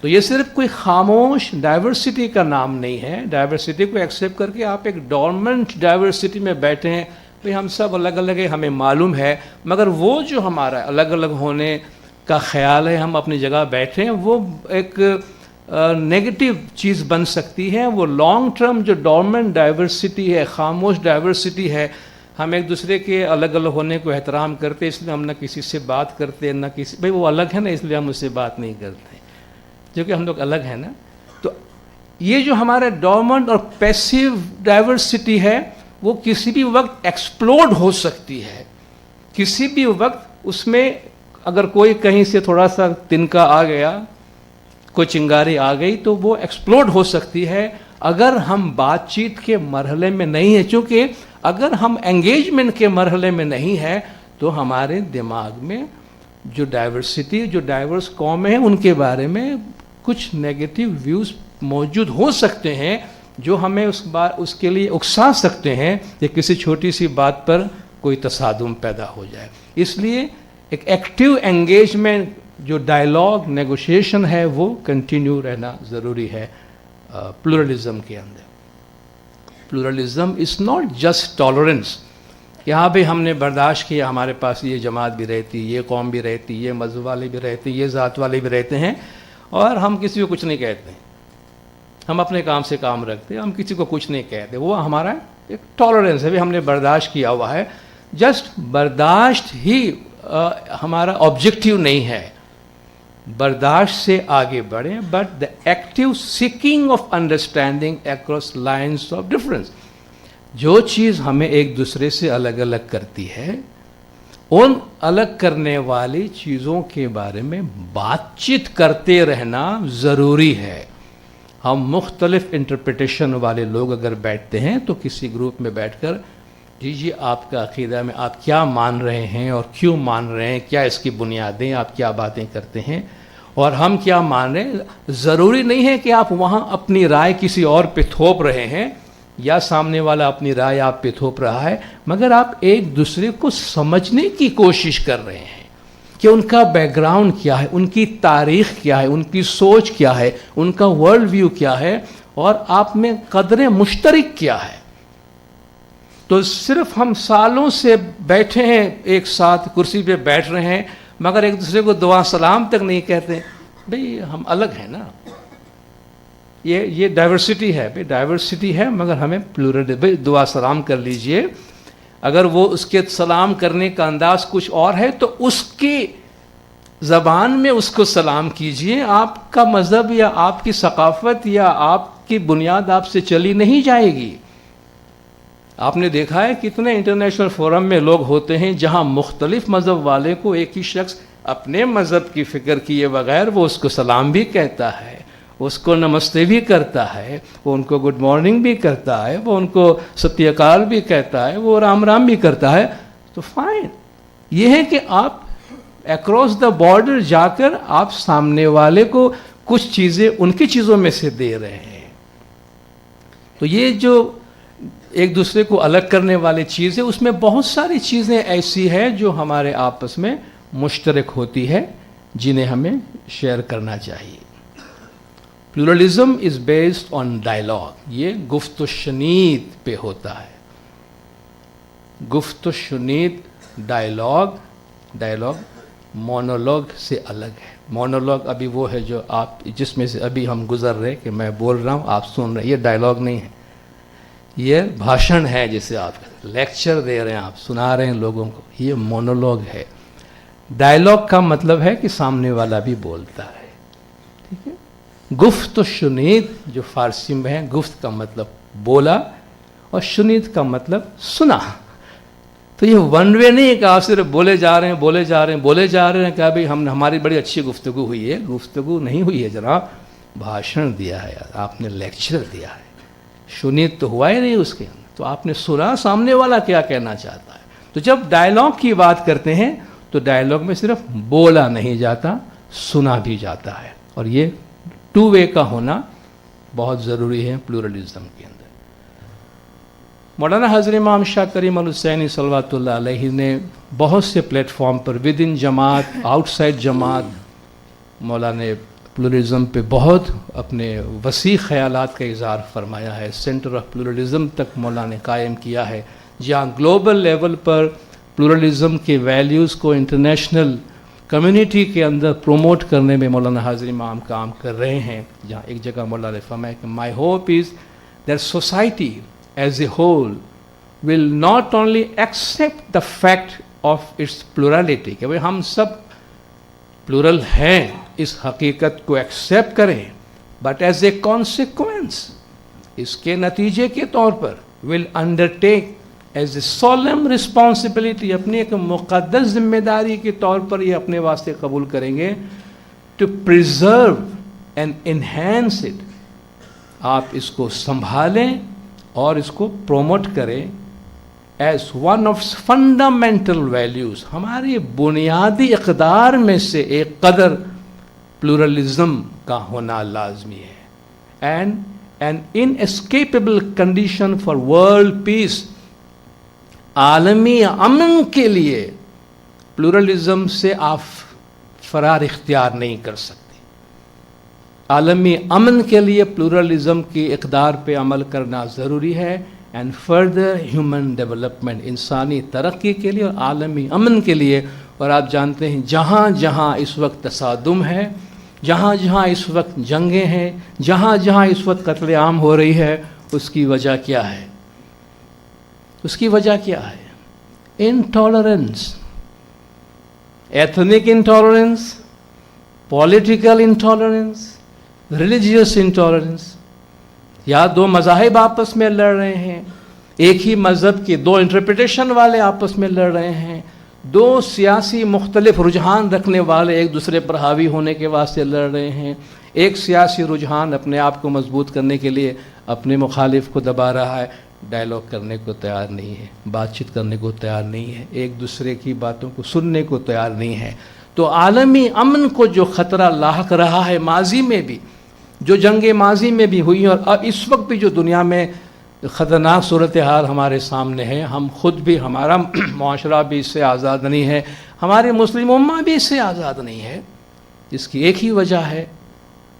تو یہ صرف کوئی خاموش ڈائیورسٹی کا نام نہیں ہے۔ ڈائیورسٹی کو ایکسیپٹ کر کے آپ ایک ڈورمنٹ ڈائیورسٹی میں بیٹھے ہیں، بھئی ہم سب الگ الگ ہیں، ہمیں معلوم ہے، مگر وہ جو ہمارا الگ الگ ہونے کا خیال ہے، ہم اپنی جگہ بیٹھے ہیں، وہ ایک نیگیٹو چیز بن سکتی ہے۔ وہ لانگ ٹرم جو ڈورمنٹ ڈائیورسٹی ہے، خاموش ڈائیورسٹی ہے، ہم ایک دوسرے کے الگ الگ ہونے کو احترام کرتے، اس لیے ہم نہ کسی سے بات کرتے، نہ کسی، بھئی وہ الگ ہے نا، اس لیے ہم اس سے بات نہیں کرتے، جو کہ ہم لوگ الگ ہیں نا۔ تو یہ جو ہمارا ڈورمنٹ اور پیسیو ڈائیورسٹی ہے، وہ کسی بھی وقت ایکسپلوڈ ہو سکتی ہے، کسی بھی وقت اس میں اگر کوئی کہیں سے تھوڑا سا تنکا آ گیا، کوئی چنگاری آ گئی، تو وہ ایکسپلوڈ ہو سکتی ہے اگر ہم بات چیت کے مرحلے میں نہیں ہیں۔ چونکہ اگر ہم انگیجمنٹ کے مرحلے میں نہیں ہیں تو ہمارے دماغ میں جو ڈائیورسٹی، جو ڈائیورس قومیں ہیں، ان کے بارے میں کچھ نیگیٹو ویوز موجود ہو سکتے ہیں، جو ہمیں اس کے لیے اکسا سکتے ہیں کہ کسی چھوٹی سی بات پر کوئی تصادم پیدا ہو جائے۔ اس لیے ایک ایکٹیو انگیجمنٹ، جو ڈائیلاگ نیگوشیشن ہے، وہ کنٹینیو رہنا ضروری ہے پلورلزم کے اندر۔ Pluralism is not just tolerance, یہاں پہ ہم نے برداشت کیا، ہمارے پاس یہ جماعت بھی رہتی، یہ قوم بھی رہتی، یہ مذہب والے بھی رہتے، یہ ذات والے بھی رہتے ہیں، اور ہم کسی کو کچھ نہیں کہتے، ہم اپنے کام سے کام رکھتے، ہم کسی کو کچھ نہیں کہتے، وہ ہمارا ایک ٹالرنس ہے، ہم نے برداشت کیا ہوا ہے۔ جسٹ برداشت ہی ہمارا آبجیکٹیو نہیں ہے، برداشت سے آگے بڑھیں، but the active seeking of understanding across lines of difference. جو چیز ہمیں ایک دوسرے سے الگ الگ کرتی ہے، ان الگ کرنے والی چیزوں کے بارے میں بات چیت کرتے رہنا ضروری ہے۔ ہم مختلف انٹرپریٹیشن والے لوگ اگر بیٹھتے ہیں تو کسی گروپ میں بیٹھ کر، جی آپ کا عقیدہ میں آپ کیا مان رہے ہیں اور کیوں مان رہے ہیں، کیا اس کی بنیادیں، آپ کیا باتیں کرتے ہیں اور ہم کیا مان رہے ہیں۔ ضروری نہیں ہے کہ آپ وہاں اپنی رائے کسی اور پہ تھوپ رہے ہیں یا سامنے والا اپنی رائے آپ پہ تھوپ رہا ہے، مگر آپ ایک دوسرے کو سمجھنے کی کوشش کر رہے ہیں کہ ان کا بیک گراؤنڈ کیا ہے، ان کی تاریخ کیا ہے، ان کی سوچ کیا ہے، ان کا ورلڈ ویو کیا ہے، اور آپ میں قدر مشترک کیا ہے۔ تو صرف ہم سالوں سے بیٹھے ہیں، ایک ساتھ کرسی پہ بیٹھ رہے ہیں، مگر ایک دوسرے کو دعا سلام تک نہیں کہتے، بھئی ہم الگ ہیں نا۔ یہ ڈائیورسٹی ہے، بھئی ڈائیورسٹی ہے، مگر ہمیں پلورل، بھئی دعا سلام کر لیجئے۔ اگر وہ اس کے سلام کرنے کا انداز کچھ اور ہے تو اس کی زبان میں اس کو سلام کیجئے. آپ کا مذہب یا آپ کی ثقافت یا آپ کی بنیاد آپ سے چلی نہیں جائے گی. آپ نے دیکھا ہے کتنے انٹرنیشنل فورم میں لوگ ہوتے ہیں جہاں مختلف مذہب والے کو ایک ہی شخص اپنے مذہب کی فکر کیے بغیر وہ اس کو سلام بھی کہتا ہے, اس کو نمستے بھی کرتا ہے, وہ ان کو گڈ مارننگ بھی کرتا ہے, وہ ان کو ستیہ کال بھی کہتا ہے, وہ رام رام بھی کرتا ہے. تو فائن. یہ ہے کہ آپ اکراس دا بارڈر جا کر آپ سامنے والے کو کچھ چیزیں ان کی چیزوں میں سے دے رہے ہیں. تو یہ جو ایک دوسرے کو الگ کرنے والی چیز ہے, اس میں بہت ساری چیزیں ایسی ہیں جو ہمارے آپس میں مشترک ہوتی ہے, جنہیں ہمیں شیئر کرنا چاہیے. Pluralism is based on dialogue. یہ گفت و شنید پہ ہوتا ہے. گفت و شنید ڈائلاگ مونولوگ سے الگ ہے. مونولوگ ابھی وہ ہے جو آپ جس میں سے ابھی ہم گزر رہے کہ میں بول رہا ہوں آپ سن رہے. یہ ڈائلاگ نہیں ہے, یہ بھاشن ہے جسے آپ لیکچر دے رہے ہیں, آپ سنا رہے ہیں لوگوں کو. یہ مونولوگ ہے. ڈائلاگ کا مطلب ہے کہ سامنے والا بھی بولتا ہے. ٹھیک ہے. گفت و شنید جو فارسی میں ہے, گفت کا مطلب بولا اور شنید کا مطلب سنا. تو یہ ون وے نہیں ہے کہ آپ صرف بولے جا رہے ہیں کہ ابھی ہماری بڑی اچھی گفتگو ہوئی ہے. گفتگو نہیں ہوئی ہے جناب, بھاشن دیا ہے, آپ نے لیکچر دیا ہے. شنید تو ہوا ہی نہیں اس کے اندر. تو آپ نے سنا سامنے والا کیا کہنا چاہتا ہے. تو جب ڈائلاگ کی بات کرتے ہیں تو ڈائلاگ میں صرف بولا نہیں جاتا, سنا بھی جاتا ہے. اور یہ ٹو وے کا ہونا بہت ضروری ہے پلورلزم کے اندر. مولانا حضرت امام شاہ کریم الحسینی صلوات اللہ علیہ نے بہت سے plate form per with in جماعت, آؤٹ سائڈ جماعت, مولانا نے پلورلزم پہ بہت اپنے وسیع خیالات کا اظہار فرمایا ہے. سینٹر آف پلورلزم تک مولانا نے قائم کیا ہے, جہاں گلوبل لیول پر پلورلزم کے ویلیوز کو انٹرنیشنل کمیونٹی کے اندر پروموٹ کرنے میں مولانا حاضر امام کام کر رہے ہیں. جہاں ایک جگہ مولانا نے فرمایا کہ my hope is that society as a whole will not only accept the fact of its plurality کہ بھئی ہم سب پلورل ہیں, اس حقیقت کو ایکسیپٹ کریں, but as a consequence اس کے نتیجے کے طور پر will undertake as a solemn responsibility اپنی ایک مقدس ذمہ داری کے طور پر یہ اپنے واسطے قبول کریں گے to preserve and enhance it. آپ اس کو سنبھالیں اور اس کو پروموٹ کریں as one of fundamental values. ہماری بنیادی اقدار میں سے ایک قدر پلورلزم کا ہونا لازمی ہے. And an inescapable condition for world peace. عالمی امن کے لیے پلورلزم سے آپ فرار اختیار نہیں کر سکتے. عالمی امن کے لیے پلورلزم کی اقدار پہ عمل کرنا ضروری ہے. اینڈ فردر ہیومن ڈیولپمنٹ, انسانی ترقی کے لیے اور عالمی امن کے لیے. اور آپ جانتے ہیں جہاں جہاں اس وقت تصادم ہے, جہاں جہاں اس وقت جنگیں ہیں, جہاں جہاں اس وقت قتل عام ہو رہی ہے, اس کی وجہ کیا ہے؟ اس کی وجہ کیا ہے؟ Intolerance, ethnic intolerance, political intolerance, religious intolerance. یا دو مذاہب آپس میں لڑ رہے ہیں, ایک ہی مذہب کے دو انٹرپریٹیشن والے آپس میں لڑ رہے ہیں, دو سیاسی مختلف رجحان رکھنے والے ایک دوسرے پر حاوی ہونے کے واسطے لڑ رہے ہیں. ایک سیاسی رجحان اپنے آپ کو مضبوط کرنے کے لیے اپنے مخالف کو دبا رہا ہے, ڈائلاگ کرنے کو تیار نہیں ہے, بات چیت کرنے کو تیار نہیں ہے, ایک دوسرے کی باتوں کو سننے کو تیار نہیں ہے. تو عالمی امن کو جو خطرہ لاحق رہا ہے ماضی میں بھی, جو جنگیں ماضی میں بھی ہوئی ہیں اور اب اس وقت بھی جو دنیا میں خطرناک صورتحال ہمارے سامنے ہے, ہم خود بھی, ہمارا معاشرہ بھی اس سے آزاد نہیں ہے, ہمارے مسلم امہ بھی اس سے آزاد نہیں ہے. اس کی ایک ہی وجہ ہے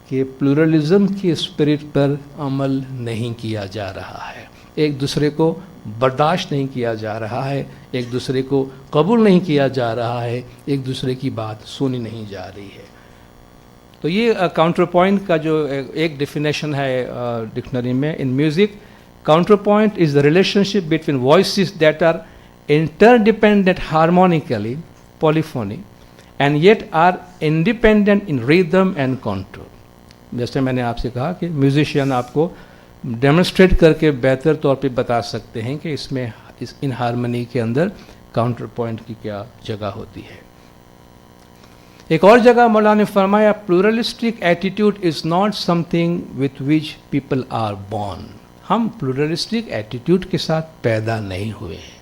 کہ پلورلزم کی اسپرٹ پر عمل نہیں کیا جا رہا ہے, ایک دوسرے کو برداشت نہیں کیا جا رہا ہے, ایک دوسرے کو قبول نہیں کیا جا رہا ہے, ایک دوسرے کی بات سنی نہیں جا رہی ہے. تو یہ کاؤنٹر پوائنٹ کا جو ایک ڈیفینیشن ہے ڈکشنری میں, in music counterpoint is the relationship between voices that are interdependent harmonically, polyphony, and yet are independent in rhythm and control. جیسے میں نے آپ سے کہا کہ میوزیشین آپ کو ڈیمونسٹریٹ کر کے بہتر طور پہ بتا سکتے ہیں کہ اس میں ان ہارمنی کے اندر کاؤنٹر پوائنٹ کی کیا جگہ ہوتی ہے. ایک اور جگہ مولانا نے فرمایا pluralistic attitude is not some thing with which people are born. ہم پلورلسٹک ایٹیٹیوڈ کے ساتھ پیدا نہیں ہوئے ہیں.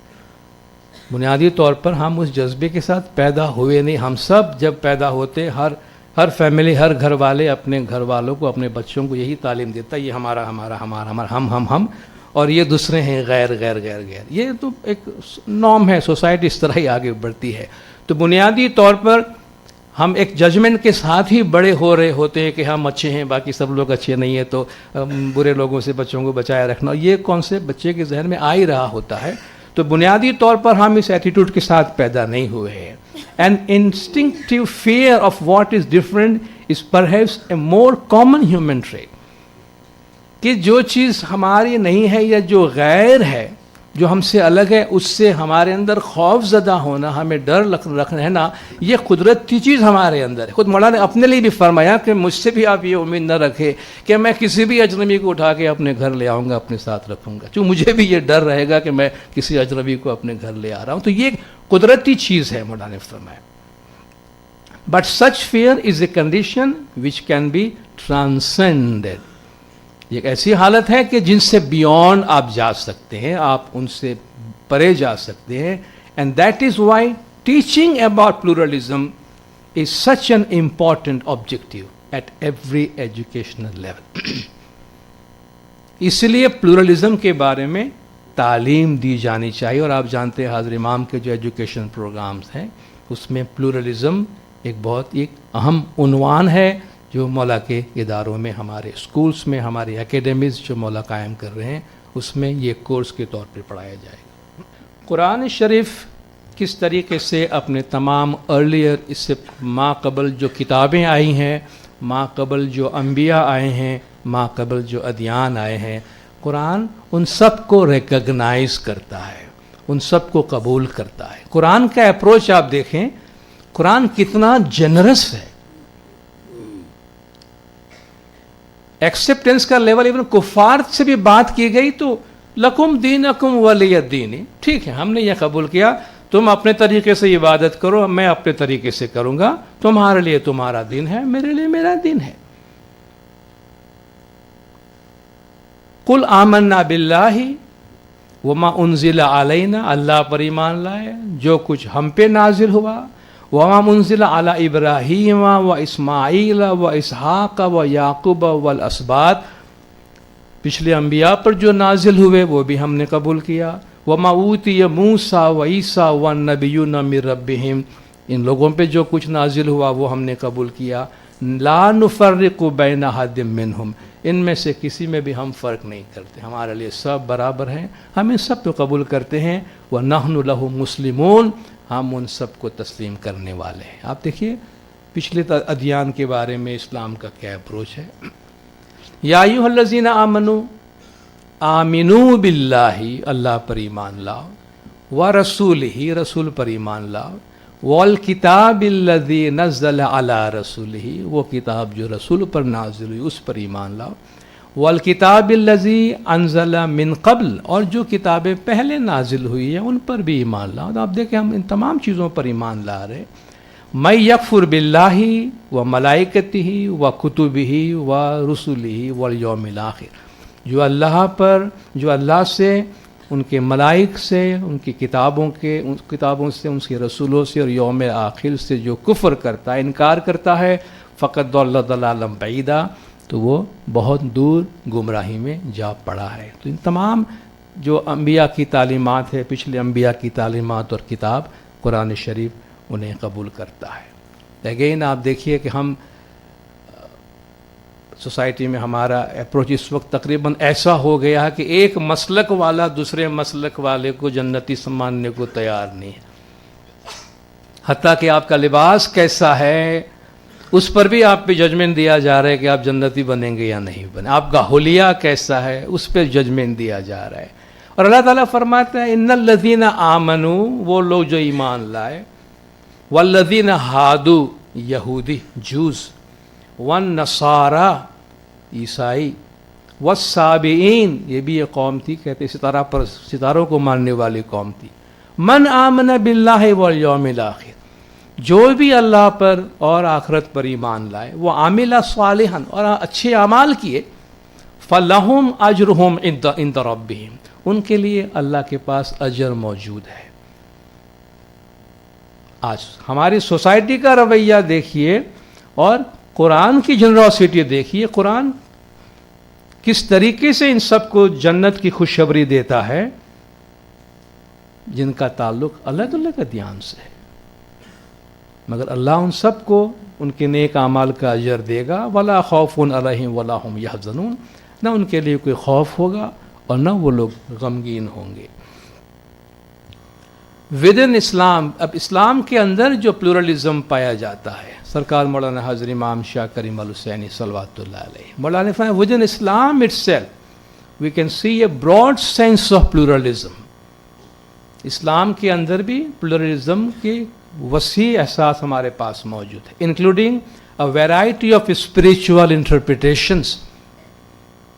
بنیادی طور پر ہم اس جذبے کے ساتھ پیدا ہوئے نہیں. ہم سب جب پیدا ہوتے ہر فیملی ہر گھر والے اپنے گھر والوں کو اپنے بچوں کو یہی تعلیم دیتا ہے یہ ہمارا ہمارا ہمارا ہمارا ہم اور یہ دوسرے ہیں غیر غیر غیر غیر. یہ تو ایک نارم ہے, سوسائٹی اس طرح ہی آگے بڑھتی ہے. تو بنیادی طور پر ہم ایک ججمنٹ کے ساتھ ہی بڑے ہو رہے ہوتے ہیں کہ ہم اچھے ہیں باقی سب لوگ اچھے نہیں ہیں تو برے لوگوں سے بچوں کو بچائے رکھنا, یہ کانسیپٹ بچے کے ذہن میں آ ہی رہا ہوتا ہے. تو بنیادی طور پر ہم اس ایٹیٹیوڈ کے ساتھ پیدا نہیں ہوئے ہیں. An instinctive fear of what is different is perhaps a more common human trait. کہ جو چیز ہماری نہیں ہے یا جو غیر ہے, جو ہم سے الگ ہے, اس سے ہمارے اندر خوف زدہ ہونا, ہمیں ڈر رہنا, یہ قدرتی چیز ہمارے اندر ہے. خود مولانا نے اپنے لیے بھی فرمایا کہ مجھ سے بھی آپ یہ امید نہ رکھے کہ میں کسی بھی اجنبی کو اٹھا کے اپنے گھر لے آؤں گا, اپنے ساتھ رکھوں گا, چونکہ مجھے بھی یہ ڈر رہے گا کہ میں کسی اجنبی کو اپنے گھر لے آ رہا ہوں. تو یہ قدرتی چیز ہے مولانا نے فرمایا. But such fear is a condition which can be transcended. ایک ایسی حالت ہے کہ جن سے بیونڈ آپ جا سکتے ہیں, آپ ان سے پرے جا سکتے ہیں. And that is why teaching about pluralism is such an important objective at every educational level. اس لیے پلورلزم کے بارے میں تعلیم دی جانی چاہیے. اور آپ جانتے ہیں حاضر امام کے جو ایجوکیشن پروگرامز ہیں اس میں پلورلزم ایک بہت ایک اہم عنوان ہے جو مولا کے اداروں میں, ہمارے اسکولس میں, ہماری اکیڈمیز جو مولا قائم کر رہے ہیں اس میں یہ کورس کے طور پہ پڑھایا جائے گا. قرآن شریف کس طریقے سے اپنے تمام ارلیئر اس سے ماں قبل جو کتابیں آئی ہیں, ماں قبل جو انبیاء آئے ہیں, ماں قبل جو ادیان آئے ہیں, قرآن ان سب کو ریکگنائز کرتا ہے, ان سب کو قبول کرتا ہے. قرآن کا اپروچ آپ دیکھیں, قرآن کتنا جنرس ہے. ایکسیپٹنس کا لیول ایون کفار سے بھی بات کی گئی تو لکم دینکم ولی الدین, ٹھیک ہے ہم نے یہ قبول کیا, تم اپنے طریقے سے عبادت کرو, میں اپنے طریقے سے کروں گا, تمہارے لیے تمہارا دین ہے, میرے لیے میرا دین ہے. قل آمنا باللہ وما انزل علینا, اللہ پر ایمان لائے جو کچھ ہم پہ نازل ہوا, وما انزل علی ابراہیم و اسماعیل و اسحاق و یعقوب والاسباط, پچھلے انبیاء پر جو نازل ہوئے وہ بھی ہم نے قبول کیا. وما اوتی موسیٰ و عیسیٰ والنبیون من ربہم, ان لوگوں پہ جو کچھ نازل ہوا وہ ہم نے قبول کیا. لا نفرق بین احد منہم, ان میں سے کسی میں بھی ہم فرق نہیں کرتے, ہمارے لیے سب برابر ہیں, ہم ان سب کو قبول کرتے ہیں. وَنَحْنُ لَهُ مُسْلِمُونَ, ہم ان سب کو تسلیم کرنے والے ہیں. آپ دیکھیے پچھلے ادیان کے بارے میں اسلام کا کیا اپروچ ہے. یا ایھا الذین آمنوا آمنوا باللہ, اللہ پر ایمان لاؤ, ورسولہ, رسول پر ایمان لاؤ, والکتاب الذی نزل علی رسولہ, وہ کتاب جو رسول پر نازل ہوئی اس پر ایمان لاؤ, والکتاب الذی انزل من قبل, اور جو کتابیں پہلے نازل ہوئی ہیں ان پر بھی ایمان لاؤ. تو آپ دیکھیں ہم ان تمام چیزوں پر ایمان لا رہے. من یکفر باللہ و ملائکتہ و کتبہ و رسلہ والیوم الآخر, جو اللہ پر, جو اللہ سے, ان کے ملائک سے, ان کی کتابوں سے, ان کے رسولوں سے اور یوم آخر سے جو کفر کرتا ہے, انکار کرتا ہے, فقط ضل ضلالا بعیدا, تو وہ بہت دور گمراہی میں جا پڑا ہے. تو ان تمام جو انبیاء کی تعلیمات ہے, پچھلے انبیاء کی تعلیمات اور کتاب قرآن شریف انہیں قبول کرتا ہے. اگین آپ دیکھیے کہ ہم سوسائٹی میں ہمارا اپروچ اس وقت تقریباً ایسا ہو گیا ہے کہ ایک مسلک والا دوسرے مسلک والے کو جنتی سماننے کو تیار نہیں ہے. حتیٰ کہ آپ کا لباس کیسا ہے اس پر بھی آپ پہ ججمنٹ دیا جا رہا ہے کہ آپ جنتی بنیں گے یا نہیں بنیں. آپ کا حلیہ کیسا ہے اس پہ ججمنٹ دیا جا رہا ہے. اور اللہ تعالیٰ فرماتا ہے ان الذین آمنوا, وہ لوگ جو ایمان لائے, والذین ہادو یہودی جوز، والنصارى عیسائی، والسابئین یہ بھی یہ قوم تھی، کہتے ستاروں کو ماننے والی قوم تھی، من آمن باللہ والیوم الاخر جو بھی اللہ پر اور آخرت پر ایمان لائے، وہ عامل صالحا اور اچھے اعمال کیے، فلہم اجرہم عند ربہم ان کے لیے اللہ کے پاس اجر موجود ہے۔ آج ہماری سوسائٹی کا رویہ دیکھیے اور قرآن کی جنراسٹی دیکھیے، قرآن کس طریقے سے ان سب کو جنت کی خوشخبری دیتا ہے جن کا تعلق الگ الگ ادیان سے ہے، مگر اللہ ان سب کو ان کے نیک اعمال کا اجر دے گا، ولا خوف علیہم ولا هم یحزنون نہ ان کے لیے کوئی خوف ہوگا اور نہ وہ لوگ غمگین ہوں گے۔ ود ان اسلام، اب اسلام کے اندر جو پلورلزم پایا جاتا ہے، سرکار مولانا حضرت امام شاہ کریم الحسینی صلوات اللہ علیہ مولانا فرمایا within Islam itself we can see a broad sense of pluralism, اسلام کے اندر بھی پلورلزم کی وسیع احساس ہمارے پاس موجود ہے، including a variety of spiritual interpretations,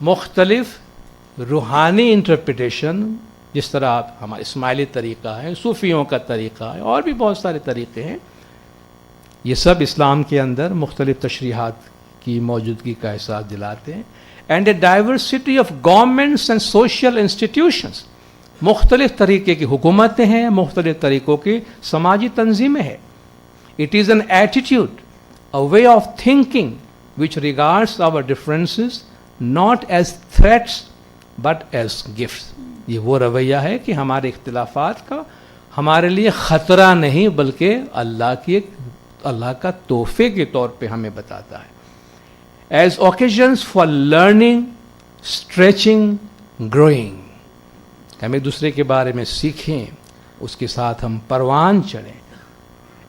مختلف روحانی انٹرپریٹیشن، جس طرح آپ ہمارا اسماعیلی طریقہ ہے، صوفیوں کا طریقہ ہے، اور بھی بہت سارے طریقے ہیں، یہ سب اسلام کے اندر مختلف تشریحات کی موجودگی کا احساس دلاتے ہیں، and a diversity of governments and social institutions, مختلف طریقے کی حکومتیں ہیں، مختلف طریقوں کی سماجی تنظیمیں ہیں۔ It is an attitude, a way of thinking which regards our differences not as threats but as gifts, یہ وہ رویہ ہے کہ ہمارے اختلافات کا ہمارے لیے خطرہ نہیں بلکہ اللہ کا تحفے کے طور پہ ہمیں بتاتا ہے، as occasions for learning, stretching, growing, ہم ایک دوسرے کے بارے میں سیکھیں، اس کے ساتھ ہم پروان چڑھیں،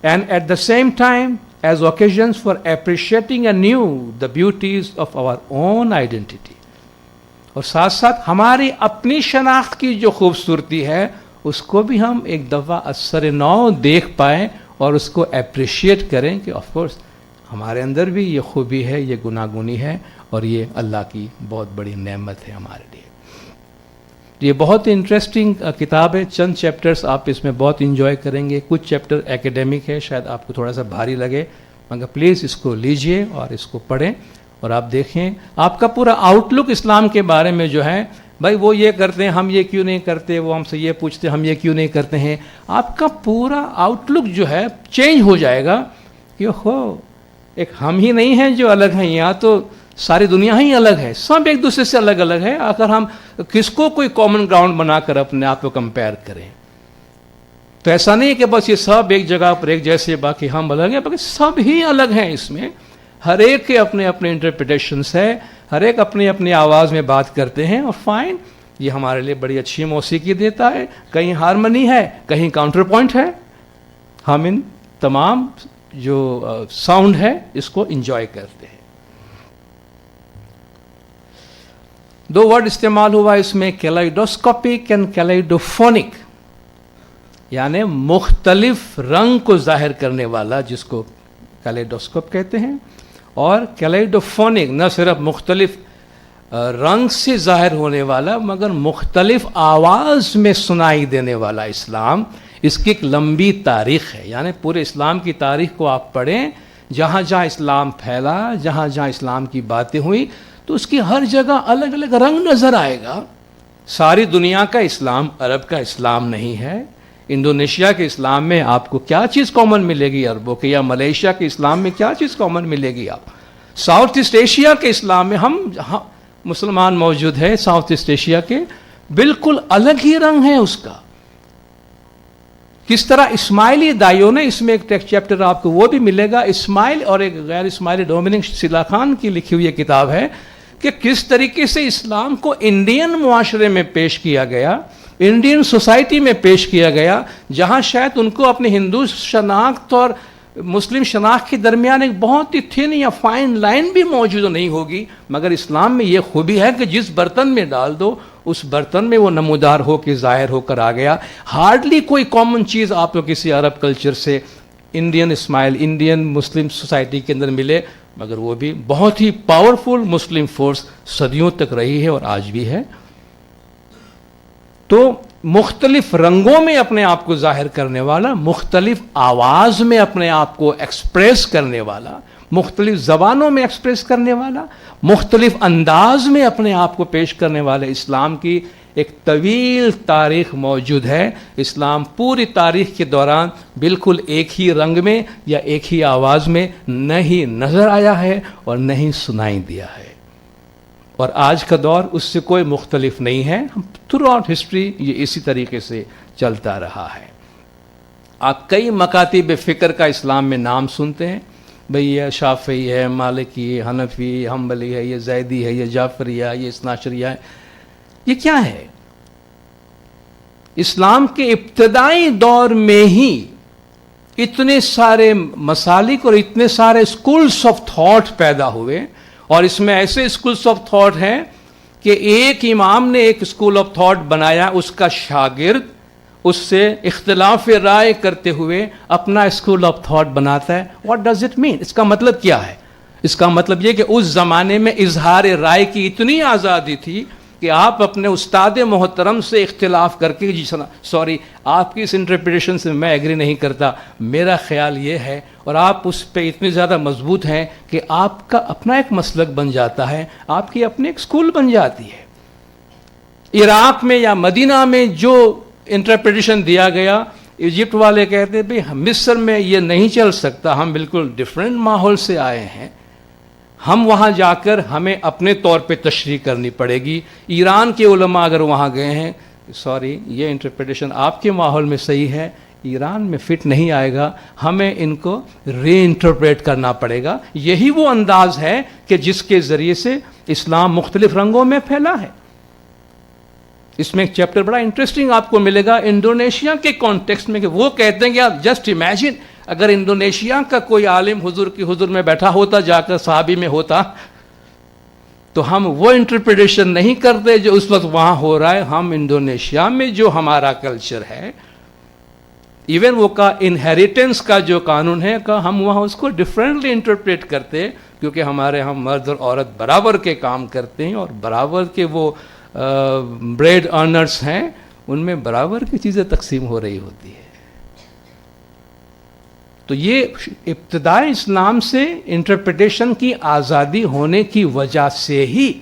and at the same time as occasions for appreciating anew the beauties of our own identity, اور ساتھ ساتھ ہماری اپنی شناخت کی جو خوبصورتی ہے اس کو بھی ہم ایک دفعہ اثر نو دیکھ پائیں اور اس کو اپریشیٹ کریں کہ آف کورس ہمارے اندر بھی یہ خوبی ہے، یہ گناگونی ہے، اور یہ اللہ کی بہت بڑی نعمت ہے ہمارے لیے۔ یہ بہت انٹرسٹنگ کتاب ہے، چند چیپٹرز آپ اس میں بہت انجوائے کریں گے، کچھ چیپٹر ایکیڈیمک ہے، شاید آپ کو تھوڑا سا بھاری لگے، مگر پلیز اس کو لیجئے اور اس کو پڑھیں اور آپ دیکھیں آپ کا پورا آؤٹ لک اسلام کے بارے میں جو ہے، بھائی وہ یہ کرتے ہیں ہم یہ کیوں نہیں کرتے، وہ ہم سے یہ پوچھتے ہم یہ کیوں نہیں کرتے ہیں، آپ کا پورا آؤٹ لک جو ہے چینج ہو جائے گا کہ ایک ہم ہی نہیں ہیں جو الگ ہیں، یہاں تو ساری دنیا ہی الگ ہے، سب ایک دوسرے سے الگ الگ ہے، اگر ہم کس کو کوئی کامن گراؤنڈ بنا کر اپنے آپ کو کمپیئر کریں تو ایسا نہیں ہے کہ بس یہ سب ایک جگہ پر ایک جیسے باقی ہم الگ ہیں، بلکہ سب ہی الگ ہیں، اس میں ہر ایک کے اپنے اپنے انٹرپریٹیشنس ہے، ہر ایک اپنی اپنی آواز میں بات کرتے ہیں، اور فائن یہ ہمارے لیے بڑی اچھی موسیقی دیتا ہے، کہیں ہارمنی ہے کہیں کاؤنٹر پوائنٹ ہے، ہم ان تمام جو ساؤنڈ ہے اس کو انجوائے کرتے ہیں۔ دو ورڈ استعمال ہوا اس میں، کیلائڈوسکوپک اینڈ کیلائڈوفونک، یعنی مختلف رنگ کو ظاہر کرنے والا، جس کو کیلائڈوسکوپ کہتے ہیں، اور کیلائڈوفونک نہ صرف مختلف رنگ سے ظاہر ہونے والا مگر مختلف آواز میں سنائی دینے والا اسلام، اس کی ایک لمبی تاریخ ہے، یعنی پورے اسلام کی تاریخ کو آپ پڑھیں، جہاں جہاں اسلام پھیلا، جہاں جہاں اسلام کی باتیں ہوئی تو اس کی ہر جگہ الگ الگ رنگ نظر آئے گا۔ ساری دنیا کا اسلام عرب کا اسلام نہیں ہے، انڈونیشیا کے اسلام میں آپ کو کیا چیز کامن ملے گی عربوں کے، یا ملیشیا کے اسلام میں کیا چیز کامن ملے گی آپ، ساؤتھ ایسٹ ایشیا کے اسلام میں ہم مسلمان موجود ہے، ساؤتھ ایسٹ ایشیا کے بالکل الگ ہی رنگ ہے اس کا۔ کس طرح اسماعیلی دائیوں نے، اس میں ایک ٹیکسٹ چیپٹر آپ کو وہ بھی ملے گا، اسماعیل اور ایک غیر اسماعیلی ڈومینک سلا خان کی لکھی ہوئی کتاب ہے کہ کس طریقے سے اسلام کو انڈین معاشرے میں پیش کیا گیا، انڈین سوسائٹی میں پیش کیا گیا، جہاں شاید ان کو اپنی ہندو شناخت اور مسلم شناخت کے درمیان ایک بہت ہی تھن یا فائن لائن بھی موجود نہیں ہوگی، مگر اسلام میں یہ خوبی ہے کہ جس برتن میں ڈال دو اس برتن میں وہ نمودار ہو کے ظاہر ہو کر آ گیا۔ ہارڈلی کوئی کامن چیز آپ کو کسی عرب کلچر سے Indian smile Indian Muslim society کے اندر ملے، مگر وہ بھی بہت ہی پاورفل مسلم فورس صدیوں تک رہی ہے اور آج بھی ہے. تو مختلف رنگوں میں اپنے آپ کو ظاہر کرنے والا، مختلف آواز میں اپنے آپ کو ایکسپریس کرنے والا، مختلف زبانوں میں ایکسپریس کرنے والا، مختلف انداز میں اپنے آپ کو پیش کرنے والے اسلام کی ایک طویل تاریخ موجود ہے. اسلام پوری تاریخ کے دوران بالکل ایک ہی رنگ میں یا ایک ہی آواز میں نہیں نظر آیا ہے اور نہیں سنائی دیا ہے، اور آج کا دور اس سے کوئی مختلف نہیں ہے. تھرو آؤٹ ہسٹری یہ اسی طریقے سے چلتا رہا ہے. آپ کئی مکاتب فکر کا اسلام میں نام سنتے ہیں، بھئی یہ شافعی ہے، مالکی، حنفی، حنبلی ہے، یہ زیدی ہے، یہ جعفری ہے، یہ اثناعشریہ ہے. یہ کیا ہے؟ اسلام کے ابتدائی دور میں ہی اتنے سارے مسالک اور اتنے سارے اسکولس آف تھاٹ پیدا ہوئے، اور اس میں ایسے اسکولس آف تھاٹ ہیں کہ ایک امام نے ایک اسکول آف تھاٹ بنایا، اس کا شاگرد اس سے اختلاف رائے کرتے ہوئے اپنا اسکول آف تھاٹ بناتا ہے. What does it mean? اس کا مطلب کیا ہے؟ اس کا مطلب یہ کہ اس زمانے میں اظہار رائے کی اتنی آزادی تھی کہ آپ اپنے استاد محترم سے اختلاف کر کے، سوری آپ کی اس انٹرپریٹیشن سے میں ایگری نہیں کرتا، میرا خیال یہ ہے، اور آپ اس پہ اتنے زیادہ مضبوط ہیں کہ آپ کا اپنا ایک مسلک بن جاتا ہے، آپ کی اپنی ایک اسکول بن جاتی ہے. عراق میں یا مدینہ میں جو انٹرپریٹیشن دیا گیا، ایجپٹ والے کہتے بھی مصر میں یہ نہیں چل سکتا، ہم بالکل ڈیفرنٹ ماحول سے آئے ہیں، ہم وہاں جا کر ہمیں اپنے طور پہ تشریح کرنی پڑے گی. ایران کے علماء اگر وہاں گئے ہیں، سوری یہ انٹرپریٹیشن آپ کے ماحول میں صحیح ہے، ایران میں فٹ نہیں آئے گا، ہمیں ان کو ری انٹرپریٹ کرنا پڑے گا. یہی وہ انداز ہے کہ جس کے ذریعے سے اسلام مختلف رنگوں میں پھیلا ہے. اس میں ایک چیپٹر بڑا انٹرسٹنگ آپ کو ملے گا انڈونیشیا کے کانٹیکسٹ میں، کہ وہ کہتے ہیں کہ آپ جسٹ امیجن اگر انڈونیشیا کا کوئی عالم حضور کی حضور میں بیٹھا ہوتا، جا کر صحابی میں ہوتا، تو ہم وہ انٹرپریٹیشن نہیں کرتے جو اس وقت وہاں ہو رہا ہے. ہم انڈونیشیا میں جو ہمارا کلچر ہے، ایون وہ کا انہیریٹنس کا جو قانون ہے، کہ ہم وہاں اس کو ڈفرینٹلی انٹرپریٹ کرتے، کیونکہ ہمارے ہم مرد اور عورت برابر کے کام کرتے ہیں، اور برابر کے وہ بریڈ ارنرز ہیں، ان میں برابر کی چیزیں تقسیم ہو رہی ہوتی ہے. تو یہ ابتدائی اسلام سے انٹرپریٹیشن کی آزادی ہونے کی وجہ سے ہی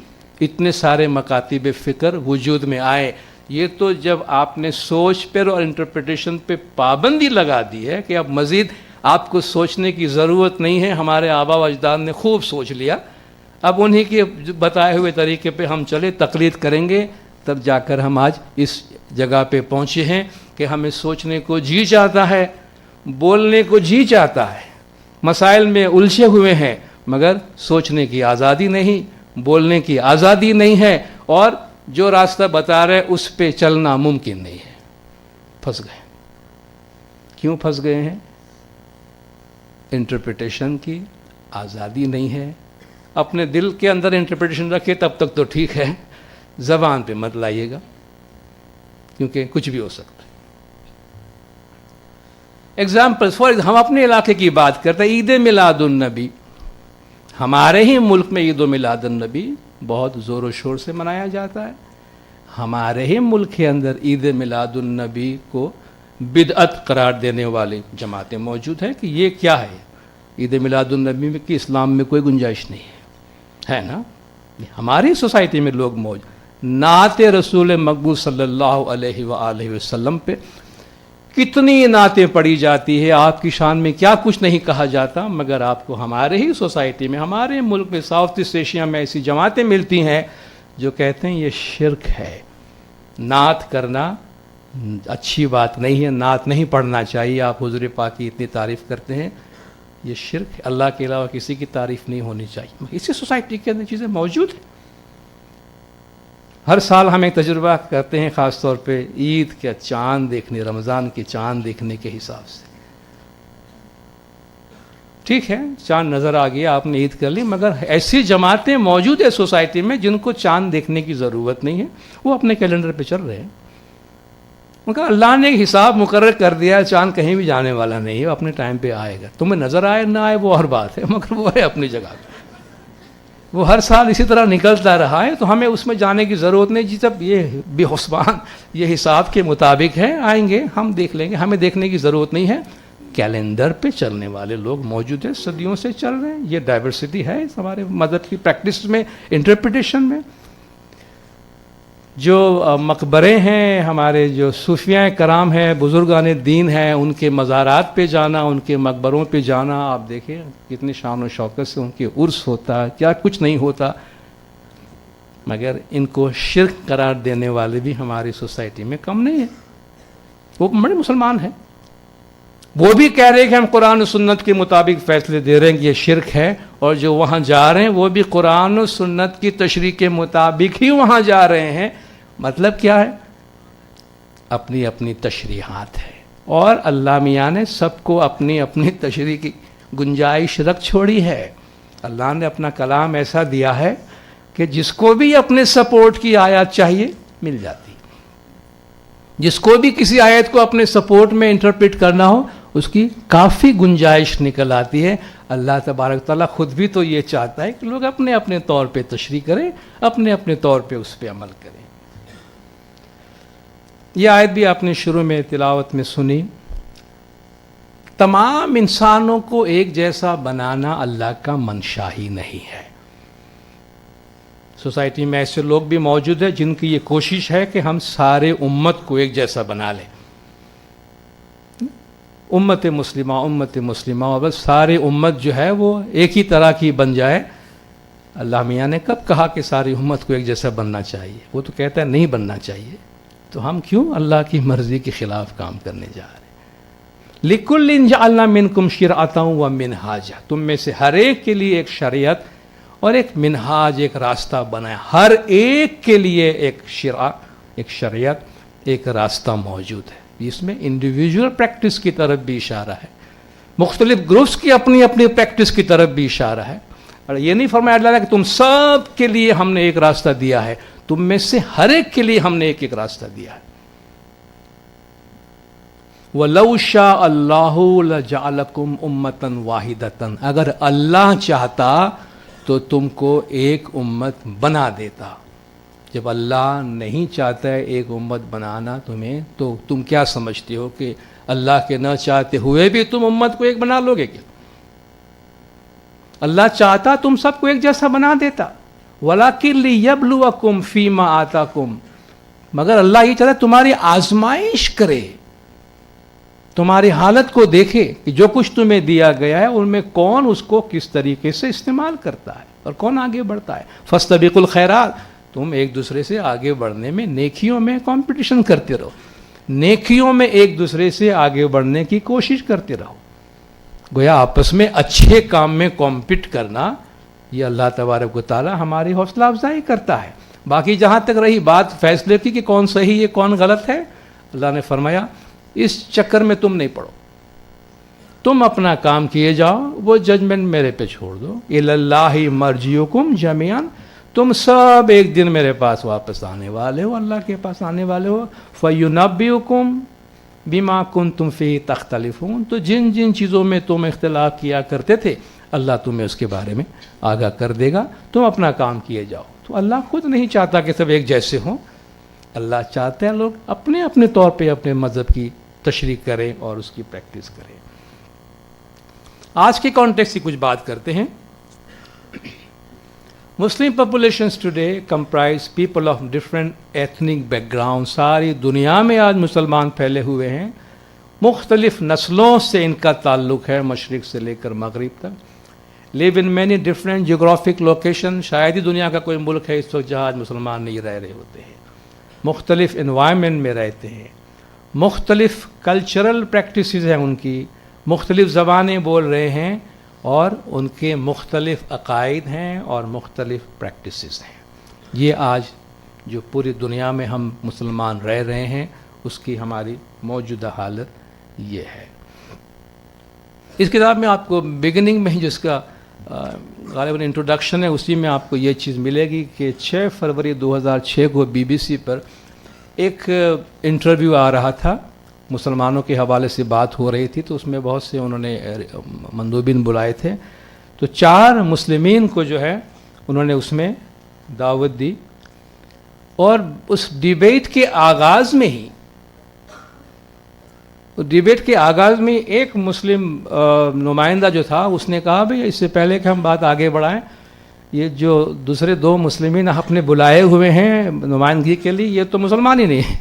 اتنے سارے مکاتب فکر وجود میں آئے. یہ تو جب آپ نے سوچ پر اور انٹرپریٹیشن پہ پابندی لگا دی ہے کہ اب مزید آپ کو سوچنے کی ضرورت نہیں ہے، ہمارے آبا و اجداد نے خوب سوچ لیا، اب انہی کے بتائے ہوئے طریقے پہ ہم چلے، تقلید کریں گے، تب جا کر ہم آج اس جگہ پہ پہنچے ہیں کہ ہمیں سوچنے کو جی چاہتا ہے، بولنے کو جی چاہتا ہے، مسائل میں الجھے ہوئے ہیں، مگر سوچنے کی آزادی نہیں، بولنے کی آزادی نہیں ہے، اور جو راستہ بتا رہے اس پہ چلنا ممکن نہیں ہے. پھنس گئے. کیوں پھنس گئے ہیں؟ انٹرپریٹیشن کی آزادی نہیں ہے. اپنے دل کے اندر انٹرپریٹیشن رکھے تب تک تو ٹھیک ہے، زبان پہ مت لائیے گا، کیونکہ کچھ بھی ہو سکتا ہے. ایگزامپل ہم اپنے علاقے کی بات کرتے ہیں، عید میلاد النبی، ہمارے ہی ملک میں عید و میلاد النبی بہت زور و شور سے منایا جاتا ہے. ہمارے ہی ملک کے اندر عید میلاد النبی کو بدعت قرار دینے والے جماعتیں موجود ہیں کہ یہ کیا ہے، عید میلاد النبی میں کہ اسلام میں کوئی گنجائش نہیں ہے نا. ہماری سوسائٹی میں لوگ موجود، نعت رسول مقبول صلی اللہ علیہ وآلہ وسلم پہ کتنی نعتیں پڑھی جاتی ہے، آپ کی شان میں کیا کچھ نہیں کہا جاتا، مگر آپ کو ہمارے ہی سوسائٹی میں، ہمارے ملک میں، ساؤتھ ایسٹ ایشیا میں ایسی جماعتیں ملتی ہیں جو کہتے ہیں یہ شرک ہے، نعت کرنا اچھی بات نہیں ہے، نعت نہیں پڑھنا چاہیے، آپ حضور پاک کی اتنی تعریف کرتے ہیں، یہ شرک ہے، اللہ کے علاوہ کسی کی تعریف نہیں ہونی چاہیے. اسی سوسائٹی کے اندر چیزیں موجود ہیں. ہر سال ہم ایک تجربہ کرتے ہیں، خاص طور پہ عید کا چاند دیکھنے، رمضان کے چاند دیکھنے کے حساب سے. ٹھیک ہے، چاند نظر آ گیا، آپ نے عید کر لی، مگر ایسی جماعتیں موجود ہیں سوسائٹی میں جن کو چاند دیکھنے کی ضرورت نہیں ہے، وہ اپنے کیلنڈر پہ چل رہے ہیں. ان کا اللہ نے ایک حساب مقرر کر دیا ہے، چاند کہیں بھی جانے والا نہیں ہے، وہ اپنے ٹائم پہ آئے گا، تمہیں نظر آئے نہ آئے وہ ہر بات ہے، مگر وہ ہے اپنی جگہ پہ، وہ ہر سال اسی طرح نکلتا رہا ہے، تو ہمیں اس میں جانے کی ضرورت نہیں. جی جب یہ بے حسبان یہ حساب کے مطابق ہے آئیں گے ہم دیکھ لیں گے، ہمیں دیکھنے کی ضرورت نہیں ہے. کیلنڈر پہ چلنے والے لوگ موجود ہیں، صدیوں سے چل رہے ہیں، یہ ڈائیورسٹی ہے ہمارے مذہب کی پریکٹس میں، انٹرپریٹیشن میں. جو مقبرے ہیں ہمارے، جو صوفیہ کرام ہیں، بزرگان دین ہیں، ان کے مزارات پہ جانا، ان کے مقبروں پہ جانا، آپ دیکھیں کتنی شان و شوکت سے ان کے عرس ہوتا، کیا کچھ نہیں ہوتا. مگر ان کو شرک قرار دینے والے بھی ہماری سوسائٹی میں کم نہیں ہیں، وہ بڑے مسلمان ہیں، وہ بھی کہہ رہے ہیں کہ ہم قرآن و سنت کے مطابق فیصلے دے رہے ہیں کہ یہ شرک ہے، اور جو وہاں جا رہے ہیں وہ بھی قرآن و سنت کی تشریح کے مطابق ہی وہاں جا رہے ہیں. مطلب کیا ہے؟ اپنی اپنی تشریحات ہے، اور اللہ میاں نے سب کو اپنی اپنی تشریح کی گنجائش رکھ چھوڑی ہے. اللہ نے اپنا کلام ایسا دیا ہے کہ جس کو بھی اپنے سپورٹ کی آیات چاہیے مل جاتی، جس کو بھی کسی آیت کو اپنے سپورٹ میں انٹرپریٹ کرنا ہو اس کی کافی گنجائش نکل آتی ہے. اللہ تبارک تعالیٰ خود بھی تو یہ چاہتا ہے کہ لوگ اپنے اپنے طور پہ تشریح کریں، اپنے اپنے طور پہ اس پہ عمل کریں. یہ آیت بھی آپ نے شروع میں تلاوت میں سنی. تمام انسانوں کو ایک جیسا بنانا اللہ کا منشا ہی نہیں ہے. سوسائٹی میں ایسے لوگ بھی موجود ہیں جن کی یہ کوشش ہے کہ ہم سارے امت کو ایک جیسا بنا لیں، امت مسلمہ اور بس سارے امت جو ہے وہ ایک ہی طرح کی بن جائے. اللہ میاں نے کب کہا کہ ساری امت کو ایک جیسا بننا چاہیے؟ وہ تو کہتا ہے نہیں بننا چاہیے. تو ہم کیوں اللہ کی مرضی کے خلاف کام کرنے جا رہے ہیں؟ لِكُلٍّ جَعَلْنَا مِنْكُمْ شِرْعَةً وَمِنْهَاجًا، تم میں سے ہر ایک کے لیے ایک شریعت اور ایک منہاج، ایک راستہ بنایا. ہر ایک کے لیے ایک شرع، ایک شریعت، ایک راستہ موجود ہے. اس میں انڈیویجول پریکٹس کی طرف بھی اشارہ ہے، مختلف گروپس کی اپنی اپنی پریکٹس کی طرف بھی اشارہ ہے. اور یہ نہیں فرمایا اللہ کہ تم سب کے لیے ہم نے ایک راستہ دیا ہے، تم میں سے ہر ایک کے لیے ہم نے ایک ایک راستہ دیا ہے. وَلَوْ شَاءَ اللَّهُ لَجَعَلَكُمْ أُمَّةً وَاحِدَةً، اگر اللہ چاہتا تو تم کو ایک امت بنا دیتا. جب اللہ نہیں چاہتا ہے ایک امت بنانا تمہیں، تو تم کیا سمجھتے ہو کہ اللہ کے نہ چاہتے ہوئے بھی تم امت کو ایک بنا لو گے کیا؟ اللہ چاہتا تم سب کو ایک جیسا بنا دیتا. وَلَكِنْ لِيَبْلُوَكُمْ فِي مَا آتَاكُمْ، مگر اللہ یہ چاہتا تمہاری آزمائش کرے، تمہاری حالت کو دیکھے کہ جو کچھ تمہیں دیا گیا ہے ان میں کون اس کو کس طریقے سے استعمال کرتا ہے اور کون آگے بڑھتا ہے. فَاسْتَبِقُوا الْخَيْرَاتِ، تم ایک دوسرے سے آگے بڑھنے میں، نیکیوں میں کمپٹیشن کرتے رہو، نیکیوں میں ایک دوسرے سے آگے بڑھنے کی کوشش کرتے رہو. گویا آپس میں اچھے کام میں کمپیٹ کرنا، یہ اللہ تبارک و تعالی ہماری حوصلہ افزائی کرتا ہے. باقی جہاں تک رہی بات فیصلے کی کہ کون صحیح ہے کون غلط ہے، اللہ نے فرمایا اس چکر میں تم نہیں پڑو، تم اپنا کام کیے جاؤ، وہ ججمنٹ میرے پہ چھوڑ دو. اِلَى اللَّهِ مَرْجِعُكُمْ جَمِيعًا، تم سب ایک دن میرے پاس واپس آنے والے ہو، اللہ کے پاس آنے والے ہو. فَيُنَبِّئُكُمْ بِمَا كُنْتُمْ فِيهِ تَخْتَلِفُونَ، تو جن جن چیزوں میں تم اختلاف کیا کرتے تھے اللہ تمہیں اس کے بارے میں آگاہ کر دے گا، تم اپنا کام کیے جاؤ. تو اللہ خود نہیں چاہتا کہ سب ایک جیسے ہوں، اللہ چاہتے ہیں لوگ اپنے اپنے طور پہ اپنے مذہب کی تشریح کریں اور اس کی پریکٹس کریں. آج کے کانٹیکسٹ کی کچھ بات کرتے ہیں. Muslim populations today comprise people of different ethnic background. ساری دنیا میں آج مسلمان پھیلے ہوئے ہیں، مختلف نسلوں سے ان کا تعلق ہے، مشرق سے لے کر مغرب تک. Live in many different geographic location, شاید ہی دنیا کا کوئی ملک ہے اس وقت جہاں آج مسلمان نہیں رہ رہے ہوتے ہیں. مختلف انوائرمنٹ میں رہتے ہیں، مختلف کلچرل پریکٹسز ہیں ان کی، مختلف زبانیں بول رہے ہیں، اور ان کے مختلف عقائد ہیں اور مختلف پریکٹسز ہیں. یہ آج جو پوری دنیا میں ہم مسلمان رہ رہے ہیں اس کی ہماری موجودہ حالت یہ ہے. اس کتاب میں آپ کو بگننگ میں ہی جس کا غالباً انٹروڈکشن ہے اسی میں آپ کو یہ چیز ملے گی کہ 6 فروری 2006 کو BBC پر ایک انٹرویو آ رہا تھا، مسلمانوں کے حوالے سے بات ہو رہی تھی، تو اس میں بہت سے انہوں نے مندوبین بلائے تھے، تو 4 مسلمین کو جو ہے انہوں نے اس میں دعوت دی، اور اس ڈیبیٹ کے آغاز میں ایک مسلم نمائندہ جو تھا اس نے کہا بھئی اس سے پہلے کہ ہم بات آگے بڑھائیں، یہ جو دوسرے 2 مسلمین آپ نے بلائے ہوئے ہیں نمائندگی کے لیے، یہ تو مسلمان ہی نہیں ہے،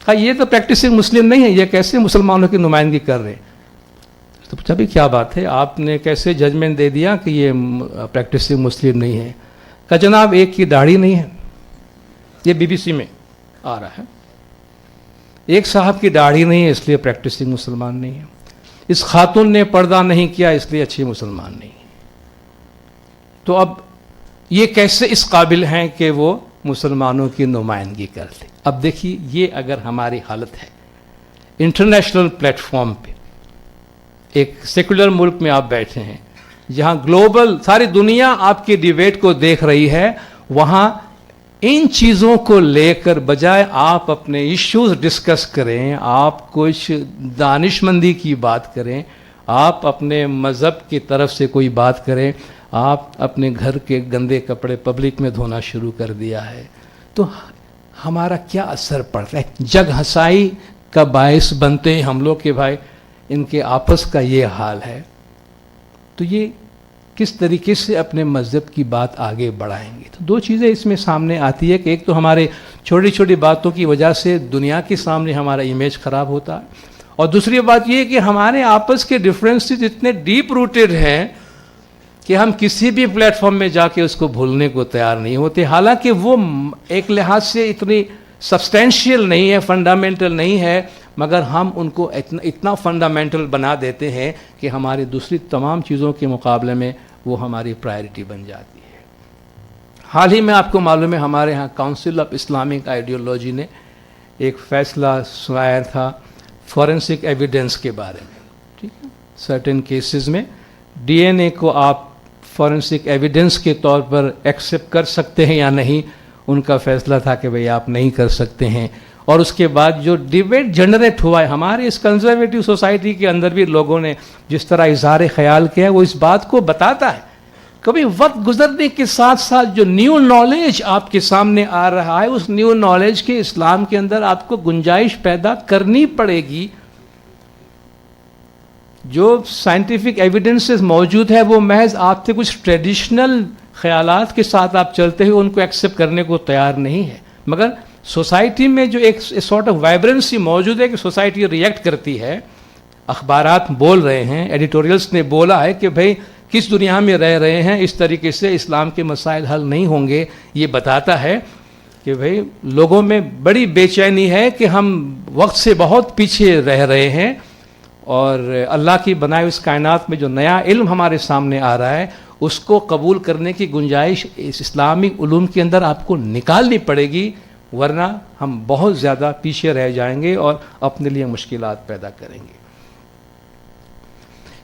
کہا یہ تو پریکٹسنگ مسلم نہیں ہے، یہ کیسے مسلمانوں کی نمائندگی کر رہے ہیں؟ تو پوچھا بھی کیا بات ہے، آپ نے کیسے ججمنٹ دے دیا کہ یہ پریکٹسنگ مسلم نہیں ہے؟ کہا جناب ایک کی داڑھی نہیں ہے، یہ BBC میں آ رہا ہے، ایک صاحب کی داڑھی نہیں ہے اس لیے پریکٹسنگ مسلمان نہیں ہے، اس خاتون نے پردہ نہیں کیا اس لیے اچھی مسلمان نہیں ہے، تو اب یہ کیسے اس قابل ہیں کہ وہ مسلمانوں کی نمائندگی کرتے؟ اب دیکھیے یہ اگر ہماری حالت ہے، انٹرنیشنل پلیٹ فارم پہ ایک سیکولر ملک میں آپ بیٹھے ہیں جہاں گلوبل ساری دنیا آپ کی ڈیبیٹ کو دیکھ رہی ہے، وہاں ان چیزوں کو لے کر بجائے آپ اپنے ایشوز ڈسکس کریں، آپ کچھ دانش مندی کی بات کریں، آپ اپنے مذہب کی طرف سے کوئی بات کریں، آپ اپنے گھر کے گندے کپڑے پبلک میں دھونا شروع کر دیا ہے، تو ہمارا کیا اثر پڑتا ہے؟ جگ ہنسائی کا باعث بنتے ہیں ہم لوگ کہ بھائی ان کے آپس کا یہ حال ہے، تو یہ کس طریقے سے اپنے مذہب کی بات آگے بڑھائیں گے؟ تو 2 چیزیں اس میں سامنے آتی ہے کہ ایک تو ہمارے چھوٹی چھوٹی باتوں کی وجہ سے دنیا کے سامنے ہمارا امیج خراب ہوتا ہے، اور دوسری بات یہ کہ ہمارے آپس کے ڈفرینسز اتنے ڈیپ روٹڈ ہیں کہ ہم کسی بھی پلیٹ فارم میں جا کے اس کو بھولنے کو تیار نہیں ہوتے، حالانکہ وہ ایک لحاظ سے اتنی سبسٹینشیل نہیں ہے، فنڈامنٹل نہیں ہے، مگر ہم ان کو اتنا فنڈامنٹل بنا دیتے ہیں کہ ہماری دوسری تمام چیزوں کے مقابلے میں وہ ہماری پرائرٹی بن جاتی ہے۔ حال ہی میں آپ کو معلوم ہے ہمارے ہاں کاؤنسل آف اسلامک آئیڈیالوجی نے ایک فیصلہ سنایا تھا فورینسک ایویڈنس کے بارے میں، ٹھیک ہے، سرٹن کیسز میں DNA کو آپ فورینسک ایویڈنس کے طور پر ایکسیپٹ کر سکتے ہیں یا نہیں، ان کا فیصلہ تھا کہ بھئی آپ نہیں کر سکتے ہیں، اور اس کے بعد جو ڈیبیٹ جنریٹ ہوا ہے ہمارے اس کنزرویٹو سوسائٹی کے اندر بھی لوگوں نے جس طرح اظہار خیال کیا وہ اس بات کو بتاتا ہے، کبھی وقت گزرنے کے ساتھ ساتھ جو نیو نالج آپ کے سامنے آ رہا ہے اس نیو نالج کے اسلام کے اندر آپ کو گنجائش پیدا کرنی پڑے گی۔ جو سائنٹیفک ایویڈنسز موجود ہے وہ محض آپ سے کچھ ٹریڈیشنل خیالات کے ساتھ آپ چلتے ہوئے ان کو ایکسیپٹ کرنے کو تیار نہیں ہے، مگر سوسائٹی میں جو ایک سارٹ آف وائبرنسی موجود ہے کہ سوسائٹی ریئیکٹ کرتی ہے، اخبارات بول رہے ہیں، ایڈیٹوریلز نے بولا ہے کہ بھئی کس دنیا میں رہ رہے ہیں، اس طریقے سے اسلام کے مسائل حل نہیں ہوں گے، یہ بتاتا ہے کہ بھئی لوگوں میں بڑی بے چینی ہے کہ ہم وقت سے بہت پیچھے رہ رہے ہیں، اور اللہ کی بنائی اس کائنات میں جو نیا علم ہمارے سامنے آ رہا ہے اس کو قبول کرنے کی گنجائش اس اسلامی علوم کے اندر آپ کو نکالنی پڑے گی، ورنہ ہم بہت زیادہ پیچھے رہ جائیں گے اور اپنے لیے مشکلات پیدا کریں گے۔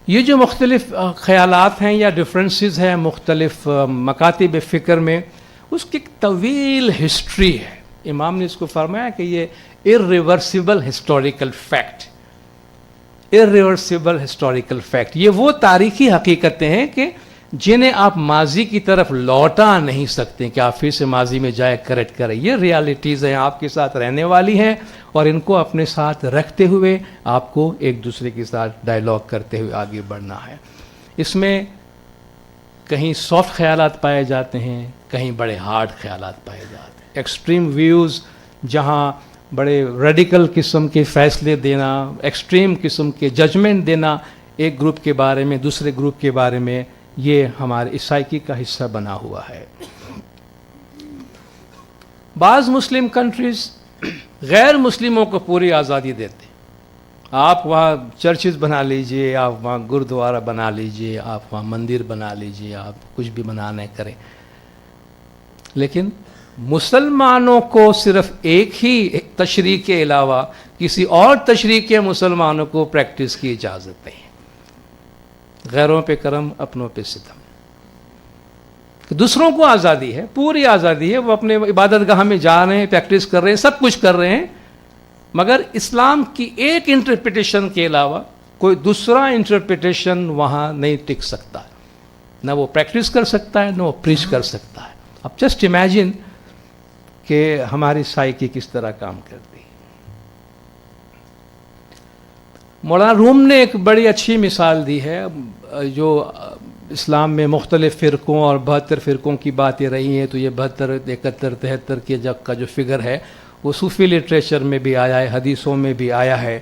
یہ جو مختلف خیالات ہیں یا ڈفرینسز ہیں مختلف مکاتب فکر میں، اس کی ایک طویل ہسٹری ہے۔ امام نے اس کو فرمایا کہ یہ irreversible historical fact، irreversible historical fact، یہ وہ تاریخی حقیقتیں ہیں کہ جنہیں آپ ماضی کی طرف لوٹا نہیں سکتے کہ آپ پھر سے ماضی میں جائے کریکٹ کریں، یہ ریالٹیز ہیں، آپ کے ساتھ رہنے والی ہیں، اور ان کو اپنے ساتھ رکھتے ہوئے آپ کو ایک دوسرے کے ساتھ ڈائیلاگ کرتے ہوئے آگے بڑھنا ہے۔ اس میں کہیں سافٹ خیالات پائے جاتے ہیں، کہیں بڑے ہارڈ خیالات پائے جاتے ہیں، ایکسٹریم ویوز جہاں بڑے ریڈیکل قسم کے فیصلے دینا، ایکسٹریم قسم کے ججمنٹ دینا ایک گروپ کے بارے میں دوسرے گروپ کے بارے میں، یہ ہمارے عیسائی کا حصہ بنا ہوا ہے۔ بعض مسلم کنٹریز غیر مسلموں کو پوری آزادی دیتے، آپ وہاں چرچز بنا لیجئے، آپ وہاں گردوارہ بنا لیجئے، آپ وہاں مندر بنا لیجئے، آپ کچھ بھی بنانے کریں، لیکن مسلمانوں کو صرف ایک ہی تشریع کے علاوہ کسی اور تشریع کے مسلمانوں کو پریکٹس کی اجازت نہیں، غیروں پہ کرم اپنوں پہ ستم۔ کہ دوسروں کو آزادی ہے، پوری آزادی ہے، وہ اپنے عبادت گاہ میں جا رہے ہیں، پریکٹس کر رہے ہیں، سب کچھ کر رہے ہیں، مگر اسلام کی ایک انٹرپریٹیشن کے علاوہ کوئی دوسرا انٹرپریٹیشن وہاں نہیں ٹک سکتا، نہ وہ پریکٹس کر سکتا ہے، نہ وہ پریچ کر سکتا ہے. اب جسٹ امیجن کہ ہماری سائیکی کس طرح کام کرتی ہے. مولانا روم نے ایک بڑی اچھی مثال دی ہے. جو اسلام میں مختلف فرقوں اور 72 فرقوں کی باتیں رہی ہیں، تو یہ 72 71 73 کے کا جو فگر ہے وہ صوفی لٹریچر میں بھی آیا ہے، حدیثوں میں بھی آیا ہے.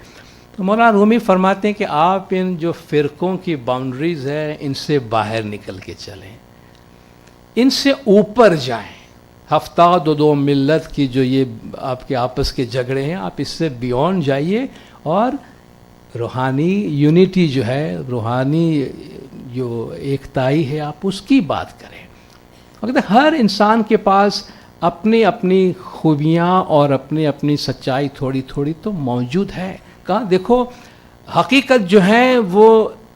تو مولانا رومی فرماتے ہیں کہ آپ ان جو فرقوں کی باؤنڈریز ہیں ان سے باہر نکل کے چلیں، ان سے اوپر جائیں. ہفتہ دو ملت کی جو یہ آپ کے آپس کے جھگڑے ہیں، آپ اس سے بیونڈ جائیے اور روحانی یونٹی جو ہے، روحانی جو ایکتائی ہے، آپ اس کی بات کریں. ہر انسان کے پاس اپنی اپنی خوبیاں اور اپنی اپنی سچائی تھوڑی تھوڑی تو موجود ہے. کہا دیکھو حقیقت جو ہے وہ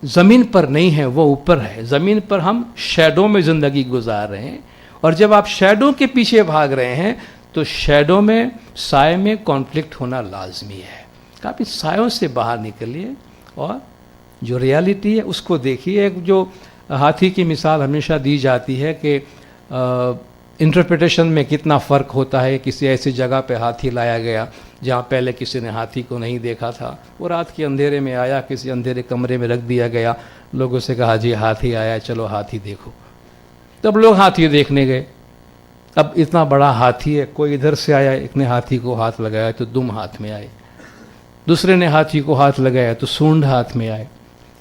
زمین پر نہیں ہے، وہ اوپر ہے. زمین پر ہم شیڈو میں زندگی گزار رہے ہیں، اور جب آپ شیڈو کے پیچھے بھاگ رہے ہیں تو شیڈو میں، سائے میں کانفلکٹ ہونا لازمی ہے. کہ آپ اس سایوں سے باہر نکلیے اور جو ریالٹی ہے اس کو دیکھیے. ایک جو ہاتھی کی مثال ہمیشہ دی جاتی ہے کہ انٹرپریٹیشن میں کتنا فرق ہوتا ہے. کسی ایسی جگہ پہ ہاتھی لایا گیا جہاں پہلے کسی نے ہاتھی کو نہیں دیکھا تھا، وہ رات کے اندھیرے میں آیا، کسی اندھیرے کمرے میں رکھ دیا گیا، لوگوں سے کہا جی ہاتھی آیا، چلو ہاتھی دیکھو. تب لوگ ہاتھی دیکھنے گئے. اب اتنا بڑا ہاتھی ہے، کوئی ادھر سے آیا، ایک نے ہاتھی کو ہاتھ لگایا تو دم ہاتھ میں آئے، دوسرے نے ہاتھی کو ہاتھ لگایا تو سونڈ ہاتھ میں آئے،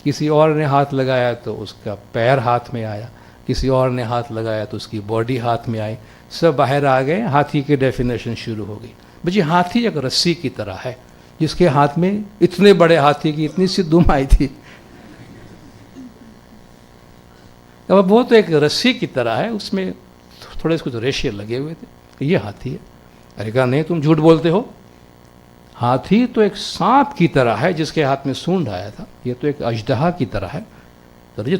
کسی اور نے ہاتھ لگایا تو اس کا پیر ہاتھ میں آیا، کسی اور نے ہاتھ لگایا تو اس کی باڈی ہاتھ میں آئی. سب باہر آ گئے. ہاتھی کی ڈیفینیشن شروع ہو گئی. بھئی ہاتھی ایک رسی کی طرح ہے، جس کے ہاتھ میں اتنے بڑے ہاتھی کی اتنی سی دم آئی تھی. اب وہ تو ایک رسی کی طرح ہے، اس میں تھوڑے اس کو تو ریشے لگے ہوئے تھے. یہ ہاتھی ہے. ارے کہا نہیں تم جھوٹ بولتے ہو، ہاتھی تو ایک سانپ کی طرح ہے جس کے ہاتھ میں سونڈ آیا تھا، یہ تو ایک اژدہا کی طرح ہے.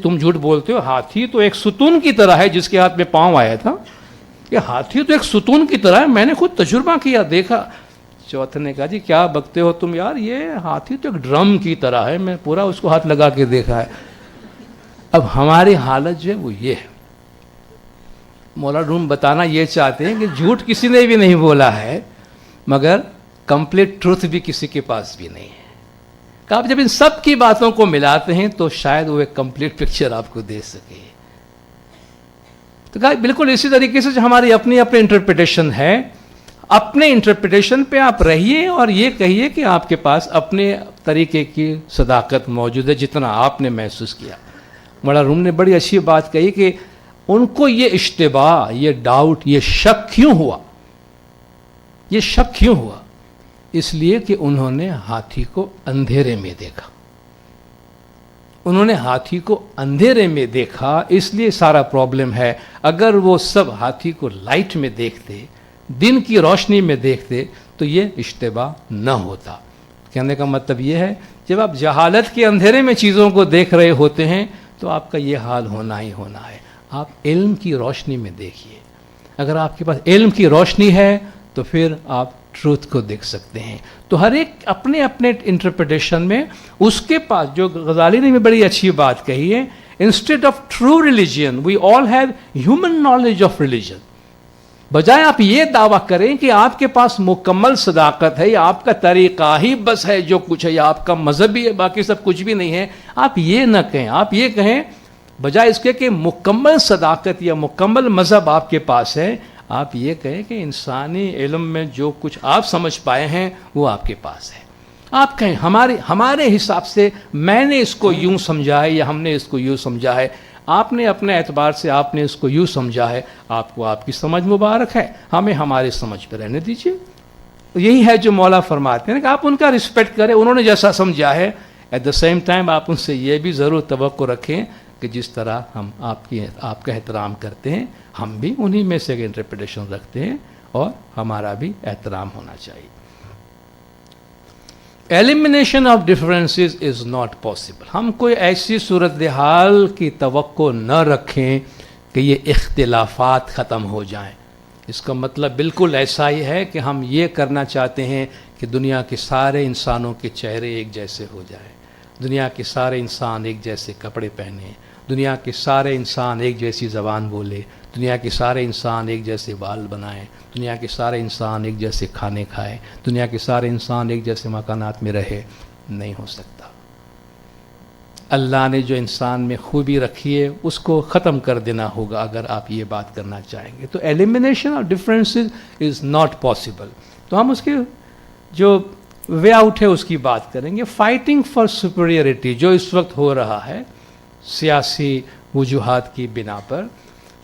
تم جھوٹ بولتے ہو، ہاتھی تو ایک ستون کی طرح ہے جس کے ہاتھ میں پاؤں آیا تھا. یہ ہاتھی تو ایک ستون کی طرح ہے، میں نے خود تجربہ کیا، دیکھا. چوتھے نے کہا جی کیا بکتے ہو تم یار، یہ ہاتھی تو ایک ڈرم کی طرح ہے، میں پورا اس کو ہاتھ لگا کے دیکھا ہے. اب ہماری حالت جو ہے وہ یہ ہے. مولانا روم بتانا یہ چاہتے ہیں کہ جھوٹ کسی نے بھی نہیں بولا ہے، مگر کمپلیٹ ٹروتھ بھی کسی کے پاس بھی نہیں ہے. کہ آپ جب ان سب کی باتوں کو ملاتے ہیں تو شاید وہ ایک کمپلیٹ پکچر آپ کو دے سکے. تو کہا بالکل اسی طریقے سے جو ہماری اپنی اپنی انٹرپریٹیشن ہے، اپنے انٹرپریٹیشن پہ آپ رہیے اور یہ کہیے کہ آپ کے پاس اپنے طریقے کی صداقت موجود ہے جتنا آپ نے محسوس کیا. مولانا روم نے بڑی اچھی بات کہی کہ ان کو یہ اشتباہ، یہ ڈاؤٹ، یہ شک کیوں ہوا؟ یہ شک کیوں ہوا؟ اس لیے کہ انہوں نے ہاتھی کو اندھیرے میں دیکھا. انہوں نے ہاتھی کو اندھیرے میں دیکھا، اس لیے سارا پرابلم ہے. اگر وہ سب ہاتھی کو لائٹ میں دیکھتے، دن کی روشنی میں دیکھتے تو یہ اشتباہ نہ ہوتا. کہنے کا مطلب یہ ہے جب آپ جہالت کے اندھیرے میں چیزوں کو دیکھ رہے ہوتے ہیں تو آپ کا یہ حال ہونا ہی ہونا ہے. آپ علم کی روشنی میں دیکھیے. اگر آپ کے پاس علم کی روشنی ہے تو پھر آپ ٹروتھ کو دیکھ سکتے ہیں. تو ہر ایک اپنے اپنے انٹرپریٹیشن میں اس کے پاس، جو غزالی نے بھی بڑی اچھی بات کہی ہے، instead of true religion we all have human knowledge of religion. بجائے آپ یہ دعویٰ کریں کہ آپ کے پاس مکمل صداقت ہے یا آپ کا طریقہ ہی بس ہے جو کچھ ہے یا آپ کا مذہب بھی ہے باقی سب کچھ بھی نہیں ہے، آپ یہ نہ کہیں. آپ یہ کہیں بجائے اس کے کہ مکمل صداقت یا مکمل مذہب آپ کے پاس ہے، آپ یہ کہیں کہ انسانی علم میں جو کچھ آپ سمجھ پائے ہیں وہ آپ کے پاس ہے. آپ کہیں ہمارے حساب سے میں نے اس کو یوں سمجھا ہے یا ہم نے اس کو یوں سمجھا ہے. آپ نے اپنے اعتبار سے آپ نے اس کو یوں سمجھا ہے، آپ کو آپ کی سمجھ مبارک ہے، ہمیں ہمارے سمجھ پہ رہنے دیجیے. یہی ہے جو مولا فرماتے ہیں کہ آپ ان کا رسپیکٹ کریں، انہوں نے جیسا سمجھا ہے. ایٹ دا سیم ٹائم آپ ان سے یہ بھی ضرور توقع رکھیں کہ جس طرح ہم آپ کا احترام کرتے ہیں، ہم بھی انہی میں سے ایک انٹرپریٹیشن رکھتے ہیں اور ہمارا بھی احترام ہونا چاہیے. Elimination of differences is not possible. ہم کوئی ایسی صورتحال کی توقع نہ رکھیں کہ یہ اختلافات ختم ہو جائیں. اس کا مطلب بالکل ایسا ہی ہے کہ ہم یہ کرنا چاہتے ہیں کہ دنیا کے سارے انسانوں کے چہرے ایک جیسے ہو جائیں, دنیا کے سارے انسان ایک جیسے کپڑے پہنیں, دنیا کے سارے انسان ایک جیسی زبان بولے, دنیا کے سارے انسان ایک جیسے بال بنائیں, دنیا کے سارے انسان ایک جیسے کھانے کھائیں, دنیا کے سارے انسان ایک جیسے مکانات میں رہے. نہیں ہو سکتا. اللہ نے جو انسان میں خوبی رکھی ہے اس کو ختم کر دینا ہوگا اگر آپ یہ بات کرنا چاہیں گے. تو elimination of differences is not possible. تو ہم اس کے جو وے آؤٹ ہے اس کی بات کریں گے. فائٹنگ فار سپیریئرٹی جو اس وقت ہو رہا ہے سیاسی وجوہات کی بنا پر,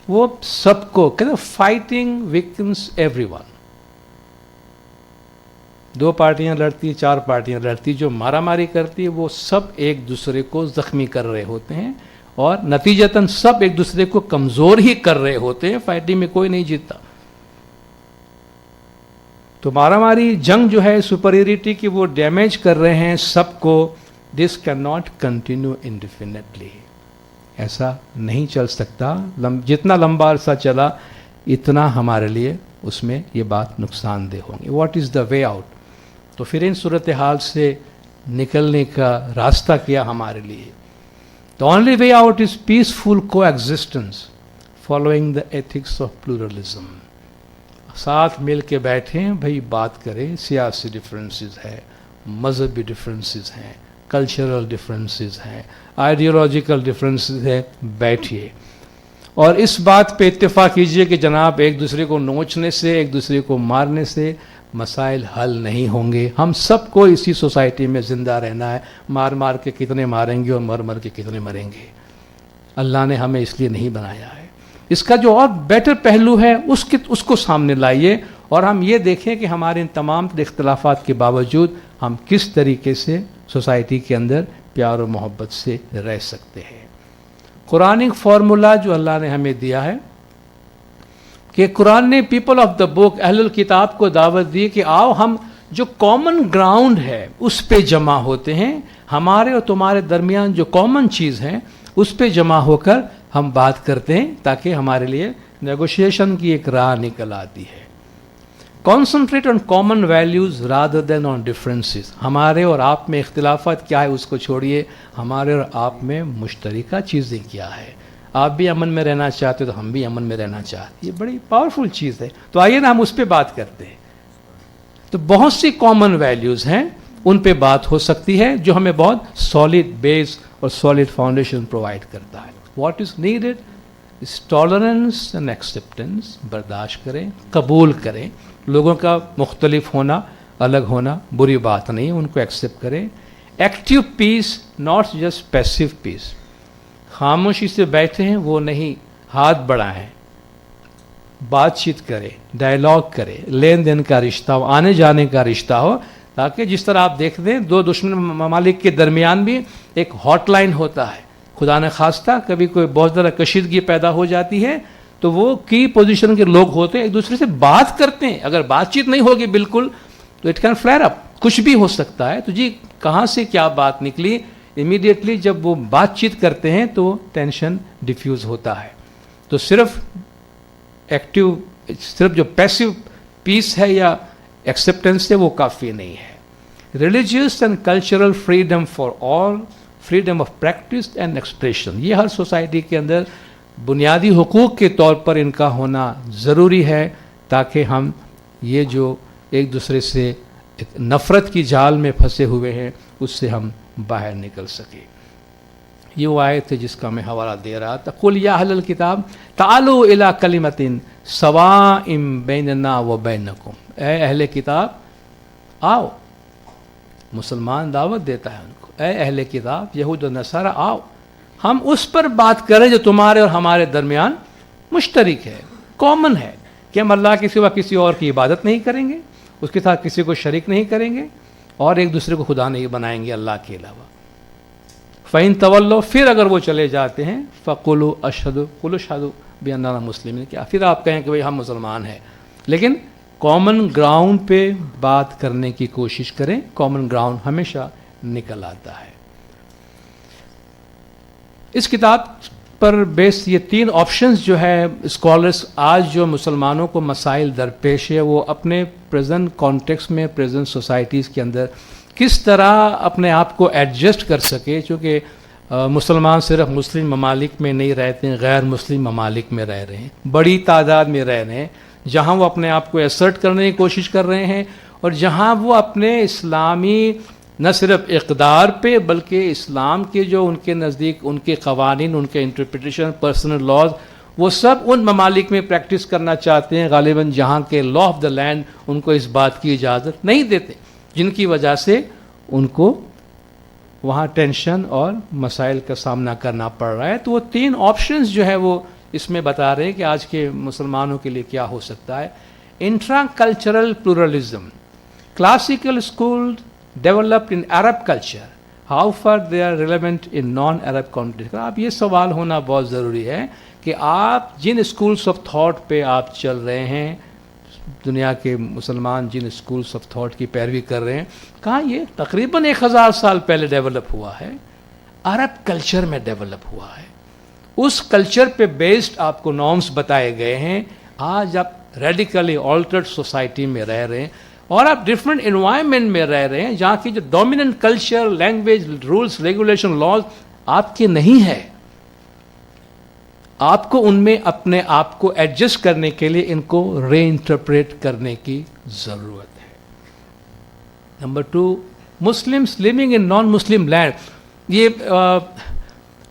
وہ سب کو کہتے ہیں فائٹنگ ویکنس ایوری ون. 2 پارٹیاں لڑتی, 4 پارٹیاں لڑتی, جو مارا ماری کرتی ہے وہ سب ایک دوسرے کو زخمی کر رہے ہوتے ہیں اور نتیجتاً سب ایک دوسرے کو کمزور ہی کر رہے ہوتے ہیں. فائٹنگ میں کوئی نہیں جیتتا. تو مارا ماری جنگ جو ہے سپریورٹی کی وہ ڈیمیج کر رہے ہیں سب کو. This can not continue indefinitely. ایسا نہیں چل سکتا. جتنا لمبا عرصہ چلا اتنا ہمارے لیے اس میں یہ بات نقصان دہ ہوں گی. What is the way out? تو پھر ان صورتحال سے نکلنے کا راستہ کیا ہمارے لیے؟ The only way out is peaceful coexistence following the ethics of pluralism. ساتھ مل کے بیٹھیں بھائی, بات کریں. سیاسی ڈفرینسز ہیں, مذہبی ڈفرینسز ہیں, کلچرل ڈفرینسز ہیں, آئیڈیولوجیکل ڈفرینسز ہیں. بیٹھیے اور اس بات پہ اتفاق کیجئے کہ جناب ایک دوسرے کو نوچنے سے, ایک دوسرے کو مارنے سے مسائل حل نہیں ہوں گے. ہم سب کو اسی سوسائٹی میں زندہ رہنا ہے. مار مار کے کتنے ماریں گے اور مر مر کے کتنے مریں گے. اللہ نے ہمیں اس لیے نہیں بنایا ہے. اس کا جو اور بیٹر پہلو ہے اس کو سامنے لائیے اور ہم یہ دیکھیں کہ ہمارے ان تمام اختلافات کے باوجود ہم کس طریقے سے سوسائٹی کے اندر پیار و محبت سے رہ سکتے ہیں. قرآنک فارمولا جو اللہ نے ہمیں دیا ہے کہ قرآن نے پیپل آف دا بک, اہل الکتاب کو دعوت دی کہ آؤ ہم جو کامن گراؤنڈ ہے اس پہ جمع ہوتے ہیں. ہمارے اور تمہارے درمیان جو کامن چیز ہے اس پہ جمع ہو کر ہم بات کرتے ہیں تاکہ ہمارے لیے نیگوشیشن کی ایک راہ نکل آتی ہے. Concentrate on common values rather than on differences. ہمارے اور آپ میں اختلافات کیا ہے اس کو چھوڑیے, ہمارے اور آپ میں مشترکہ چیزیں کیا ہے. آپ بھی امن میں رہنا چاہتے تو ہم بھی امن میں رہنا چاہتے. یہ بڑی پاورفل چیز ہے. تو آئیے نا ہم اس پہ بات کرتے ہیں. تو بہت سی کامن ویلیوز ہیں, ان پہ بات ہو سکتی ہے جو ہمیں بہت سالڈ بیس اور سالڈ فاؤنڈیشن پرووائڈ کرتا ہے. What is needed is tolerance and acceptance. برداشت کریں, قبول کریں. لوگوں کا مختلف ہونا, الگ ہونا بری بات نہیں, ان کو ایکسیپٹ کریں. Active peace, not just passive peace. خاموشی سے بیٹھے ہیں وہ نہیں, ہاتھ بڑھائیں, بات چیت کرے, ڈائلاگ کرے, لین دین کا رشتہ ہو, آنے جانے کا رشتہ ہو, تاکہ جس طرح آپ دیکھ دیں 2 دشمن ممالک کے درمیان بھی ایک ہاٹ لائن ہوتا ہے. خدا نے خواستہ کبھی کوئی بہت زیادہ کشیدگی پیدا ہو جاتی ہے تو وہ کی پوزیشن کے لوگ ہوتے ہیں ایک دوسرے سے بات کرتے ہیں. اگر بات چیت نہیں ہوگی بالکل تو اٹ کین فلیئر اپ, کچھ بھی ہو سکتا ہے. تو جی کہاں سے کیا بات نکلی, امیڈیٹلی جب وہ بات چیت کرتے ہیں تو ٹینشن ڈیفیوز ہوتا ہے. تو صرف ایکٹیو, صرف جو پیسیو پیس ہے یا ایکسیپٹنس ہے وہ کافی نہیں ہے. Religious and cultural freedom for all, freedom of practice and expression, یہ ہر سوسائٹی کے اندر بنیادی حقوق کے طور پر ان کا ہونا ضروری ہے تاکہ ہم یہ جو ایک دوسرے سے نفرت کی جال میں پھنسے ہوئے ہیں اس سے ہم باہر نکل سکیں. یہ وہ آیت ہے جس کا میں حوالہ دے رہا تھا. قل یا اہل الکتاب تعالوا الی کلمۃ سواء بیننا و بینکم. اے اہل کتاب آؤ, مسلمان دعوت دیتا ہے ان کو, اے اہل کتاب یہود و نصارہ آؤ, ہم اس پر بات کریں جو تمہارے اور ہمارے درمیان مشترک ہے, کامن ہے, کہ ہم اللہ کے سوا کسی اور کی عبادت نہیں کریں گے, اس کے ساتھ کسی کو شریک نہیں کریں گے اور ایک دوسرے کو خدا نہیں بنائیں گے اللہ کے علاوہ. فَإِن تَوَلَّوْا, پھر اگر وہ چلے جاتے ہیں فَقُولُوا أَشْهَدُ قُلُوا اشْهَدُوا بِأَنَّنَا مُسْلِمُونَ, کیا پھر آپ کہیں کہ بھئی ہم مسلمان ہیں, لیکن کامن گراؤنڈ پہ بات کرنے کی کوشش کریں. کامن گراؤنڈ ہمیشہ نکل آتا ہے. اس کتاب پر بیس یہ 3 آپشنز جو ہے اسکالرس آج جو مسلمانوں کو مسائل درپیش ہے وہ اپنے پریزنٹ کانٹیکس میں پریزنٹ سوسائٹیز کے اندر کس طرح اپنے آپ کو ایڈجسٹ کر سکے، چونکہ مسلمان صرف مسلم ممالک میں نہیں رہتے ہیں، غیر مسلم ممالک میں رہ رہے ہیں، بڑی تعداد میں رہ رہے ہیں، جہاں وہ اپنے آپ کو ایسرٹ کرنے کی کوشش کر رہے ہیں اور جہاں وہ اپنے اسلامی نہ صرف اقدار پہ بلکہ اسلام کے جو ان کے نزدیک ان کے قوانین، ان کے انٹرپریٹیشن، پرسنل لاز، وہ سب ان ممالک میں پریکٹس کرنا چاہتے ہیں، غالباً جہاں کے لا آف دا لینڈ ان کو اس بات کی اجازت نہیں دیتے، جن کی وجہ سے ان کو وہاں ٹینشن اور مسائل کا سامنا کرنا پڑ رہا ہے۔ تو وہ 3 آپشنز جو ہے وہ اس میں بتا رہے ہیں کہ آج کے مسلمانوں کے لیے کیا ہو سکتا ہے۔ Intra cultural pluralism, classical school developed in Arab culture, how far they are relevant in non Arab context. اب یہ سوال ہونا بہت ضروری ہے کہ آپ جن اسکولس آف تھاٹ پہ آپ چل رہے ہیں، دنیا کے مسلمان جن اسکولس آف تھاٹ کی پیروی کر رہے ہیں، کہاں یہ تقریباً 1000 سال پہلے ڈیولپ ہوا ہے، عرب کلچر میں ڈیولپ ہوا ہے، اس کلچر پہ بیسڈ آپ کو نارمس بتائے گئے ہیں۔ آج آپ ریڈیکلی آلٹرڈ سوسائٹی میں رہ رہے ہیں اور آپ ڈفرینٹ انوائرمنٹ میں رہ رہے ہیں جہاں کی جو dominant culture, language, rules, regulation, laws آپ کے نہیں ہے۔ آپ کو ان میں اپنے آپ کو ایڈجسٹ کرنے کے لیے ان کو ری انٹرپریٹ کرنے کی ضرورت ہے۔ Number 2، Muslims living in non Muslim land, یہ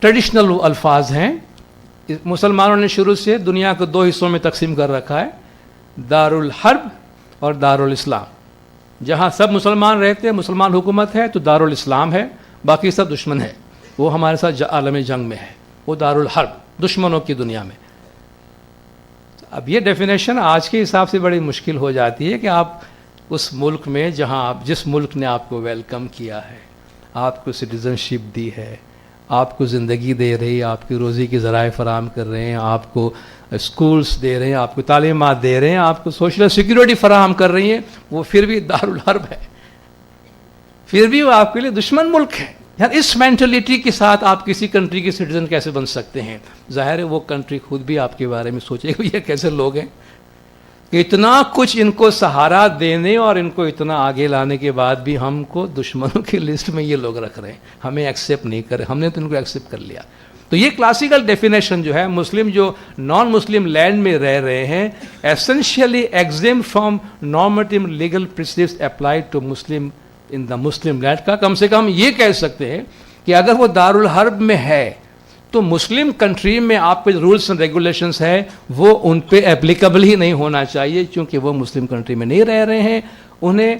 ٹریڈیشنل الفاظ ہیں۔ مسلمانوں نے شروع سے دنیا کو 2 حصوں میں تقسیم کر رکھا ہے، دار الحرب اور دار الاسلام۔ جہاں سب مسلمان رہتے ہیں، مسلمان حکومت ہے، تو دار الاسلام ہے، باقی سب دشمن ہے، وہ ہمارے ساتھ عالم جنگ میں ہے، وہ دار الحرب، دشمنوں کی دنیا میں۔ اب یہ ڈیفینیشن آج کے حساب سے بڑی مشکل ہو جاتی ہے کہ آپ اس ملک میں جہاں جس ملک نے آپ کو ویلکم کیا ہے، آپ کو سٹیزن شپ دی ہے، آپ کو زندگی دے رہی ہے، آپ کی روزی کے ذرائع فراہم کر رہے ہیں، آپ کو اسکولس دے رہے ہیں، آپ کو تعلیمات دے رہے ہیں، آپ کو سوشل سیکیورٹی فراہم کر رہی ہیں، وہ پھر بھی دارالحرب ہے، پھر بھی وہ آپ کے لیے دشمن ملک ہے۔ یار اس مینٹلٹی کے ساتھ آپ کسی کنٹری کے سٹیزن کیسے بن سکتے ہیں؟ ظاہر ہے وہ کنٹری خود بھی آپ کے بارے میں سوچے گا یہ کیسے لوگ ہیں کہ اتنا کچھ ان کو سہارا دینے اور ان کو اتنا آگے لانے کے بعد بھی ہم کو دشمنوں کی لسٹ میں یہ لوگ رکھ رہے ہیں، ہمیں ایکسیپٹ نہیں کر رہے، ہم نے تو ان کو ایکسیپٹ کر لیا۔ تو یہ کلاسیکل ڈیفینیشن جو ہے، مسلم جو نان مسلم لینڈ میں رہ رہے ہیں، essentially exam from normative legal principles applied to Muslim in the Muslim land, کا کم سے کم یہ کہہ سکتے ہیں کہ اگر وہ دارالحرب میں ہے تو مسلم کنٹری میں آپ کے رولس اینڈ ریگولیشنس ہے وہ ان پہ اپلیکیبل ہی نہیں ہونا چاہیے، چونکہ وہ مسلم کنٹری میں نہیں رہ رہے ہیں، انہیں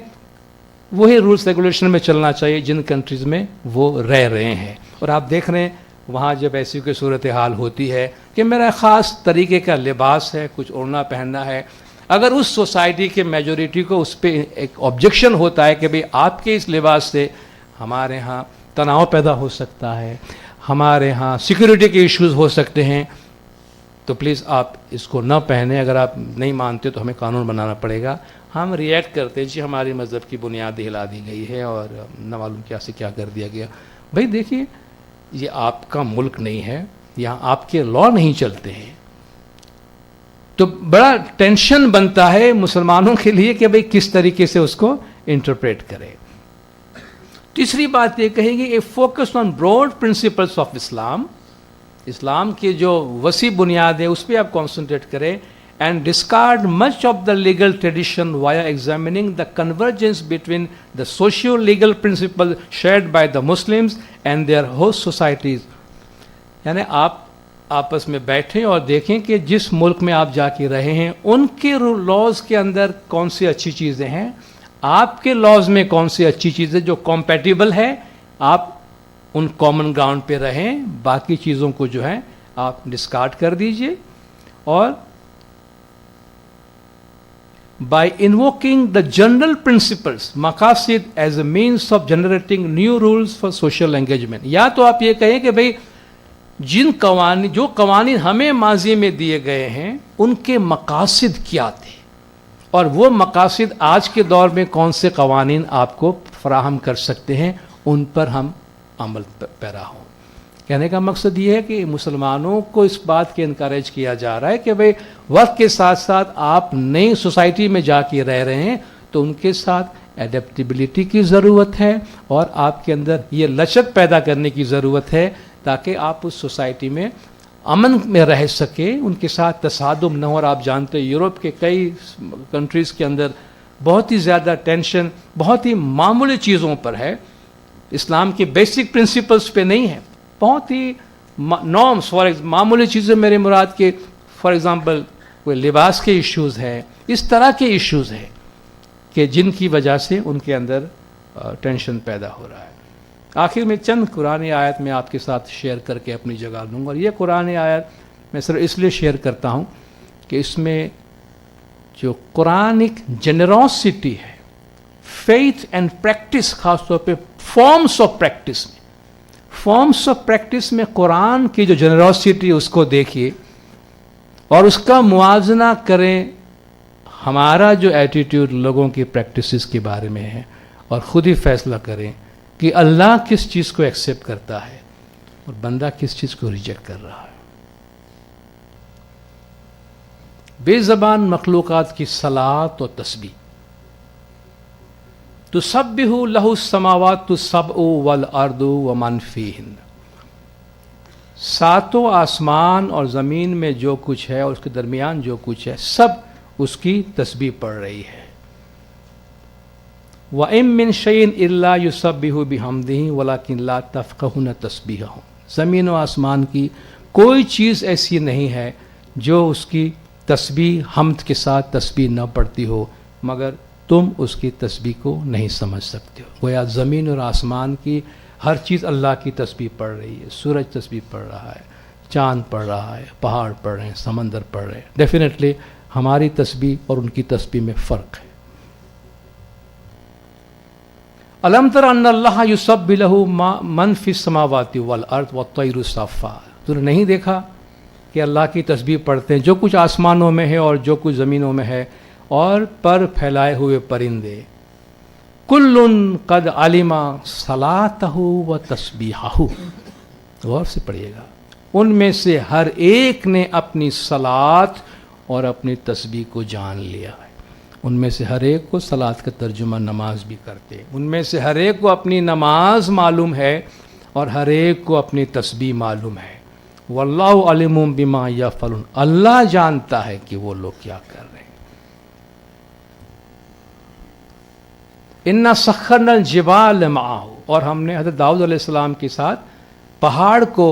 وہی رولس ریگولیشن میں چلنا چاہیے جن کنٹریز میں وہ رہ رہے ہیں۔ اور آپ دیکھ رہے ہیں وہاں جب ایسی کوئی صورتحال ہوتی ہے کہ میرا خاص طریقے کا لباس ہے، کچھ اوڑھنا پہننا ہے، اگر اس سوسائٹی کے میجورٹی کو اس پہ ایک آبجیکشن ہوتا ہے کہ بھئی آپ کے اس لباس سے ہمارے ہاں تناؤ پیدا ہو سکتا ہے، ہمارے ہاں سیکیورٹی کے ایشوز ہو سکتے ہیں، تو پلیز آپ اس کو نہ پہنیں، اگر آپ نہیں مانتے تو ہمیں قانون بنانا پڑے گا۔ ہم ریئیکٹ کرتے جی ہماری مذہب کی بنیاد ہلا دی گئی ہے اور نہ معلوم کیا سے کیا کر دیا گیا۔ بھئی دیکھیے یہ آپ کا ملک نہیں ہے، یہاں آپ کے لا نہیں چلتے ہیں، تو بڑا ٹینشن بنتا ہے مسلمانوں کے لیے کہ بھئی کس طریقے سے اس کو انٹرپریٹ کرے۔ تیسری بات یہ کہیں گے، a focus on broad principles of Islam, اسلام کے جو وسیع بنیاد ہے اس پہ آپ کانسنٹریٹ کریں، and discard much of the legal tradition via examining the convergence between the socio legal principle shared by the Muslims and their host societies. یعنی آپ آپس میں بیٹھیں اور دیکھیں کہ جس ملک میں آپ جا کے رہے ہیں ان کے لاز کے اندر کون سی اچھی چیزیں ہیں، آپ کے لاز میں کون سی اچھی چیزیں جو کمپیٹیبل ہے، آپ ان کامن گراؤنڈ پہ رہیں، باقی چیزوں کو جو ہے آپ ڈسکارڈ کر دیجئے، اور by invoking the general principles مقاصد as a means of generating new rules for social engagement. یا تو آپ یہ کہیں کہ بھئی جو قوانین ہمیں ماضی میں دیے گئے ہیں ان کے مقاصد کیا تھے، اور وہ مقاصد آج کے دور میں کون سے قوانین آپ کو فراہم کر سکتے ہیں، ان پر ہم عمل پیرا ہوں۔ کہنے کا مقصد یہ ہے کہ مسلمانوں کو اس بات کے انکریج کیا جا رہا ہے کہ بھئی وقت کے ساتھ ساتھ آپ نئی سوسائٹی میں جا کے رہ رہے ہیں تو ان کے ساتھ ایڈیپٹیبلٹی کی ضرورت ہے اور آپ کے اندر یہ لچک پیدا کرنے کی ضرورت ہے تاکہ آپ اس سوسائٹی میں امن میں رہ سکے، ان کے ساتھ تصادم نہ ہو۔ اور آپ جانتے ہیں یورپ کے کئی کنٹریز کے اندر بہت ہی زیادہ ٹینشن بہت ہی معمولی چیزوں پر ہے، اسلام کے بیسک پرنسپلز پہ نہیں ہے، بہت ہی نارمس معمولی چیزیں میرے مراد کے فار ایگزامپل کوئی لباس کے ایشوز ہیں، اس طرح کے ایشوز ہیں کہ جن کی وجہ سے ان کے اندر ٹینشن پیدا ہو رہا ہے۔ آخر میں چند قرآن آیت میں آپ کے ساتھ شیئر کر کے اپنی جگہ دوں گا، اور یہ قرآن آیت میں صرف اس لیے شیئر کرتا ہوں کہ اس میں جو قرآنک جنروسٹی ہے، فیتھ اینڈ پریکٹس، خاص طور پہ فارمس آف پریکٹس میں قرآن کی جو جنروسٹی اس کو دیکھیے اور اس کا موازنہ کریں ہمارا جو ایٹیٹیوڈ لوگوں کی پریکٹسز کے بارے میں ہے، اور خود ہی فیصلہ کریں کہ اللہ کس چیز کو ایکسیپٹ کرتا ہے اور بندہ کس چیز کو ریجیکٹ کر رہا ہے۔ بے زبان مخلوقات کی صلاۃ و تسبیح، تسبح لہ السماوات السبع والارض ومن فیہن، ساتوں آسمان اور زمین میں جو کچھ ہے اور اس کے درمیان جو کچھ ہے سب اس کی تسبیح پڑھ رہی ہے۔ وَإِن مِّن شَيْءٍ إِلَّا يُسَبِّحُ بِحَمْدِهِ وَلَكِن لَّا تَفْقَهُونَ تَسْبِيحَهُمْ، زمین و آسمان کی کوئی چیز ایسی نہیں ہے جو اس کی تسبیح حمد کے ساتھ تسبیح نہ پڑھتی ہو، مگر تم اس کی تسبیح کو نہیں سمجھ سکتے ہو۔ گویا زمین اور آسمان کی ہر چیز اللہ کی تسبیح پڑھ رہی ہے، سورج تسبیح پڑھ رہا ہے، چاند پڑھ رہا ہے، پہاڑ پڑھ رہے ہیں، سمندر پڑھ رہے ہیں۔ ڈیفینیٹلی ہماری تسبیح اور ان کی تسبیح میں فرق ہے۔ الم تر ان اللہ یسبح لہ من فی السماوات والارض والطیر صافات، تو نے نہیں دیکھا کہ اللہ کی تسبیح پڑھتے ہیں جو کچھ آسمانوں میں ہے اور جو کچھ زمینوں میں ہے، اور پر پھیلائے ہوئے پرندے، کل قد علم صلاتہ و تسبیحہ، غور سے پڑھیے گا، ان میں سے ہر ایک نے اپنی صلات اور اپنی تسبیح کو جان لیا ہے۔ ان میں سے ہر ایک کو صلات کا ترجمہ نماز بھی کرتے ہیں، ان میں سے ہر ایک کو اپنی نماز معلوم ہے اور ہر ایک کو اپنی تسبیح معلوم ہے۔ واللہ علیم بما یفعلون، اللہ جانتا ہے کہ وہ لوگ کیا کر رہے ہیں۔ انا سخرنا الجبال معہ، اور ہم نے حضرت داؤد علیہ السلام کے ساتھ پہاڑ کو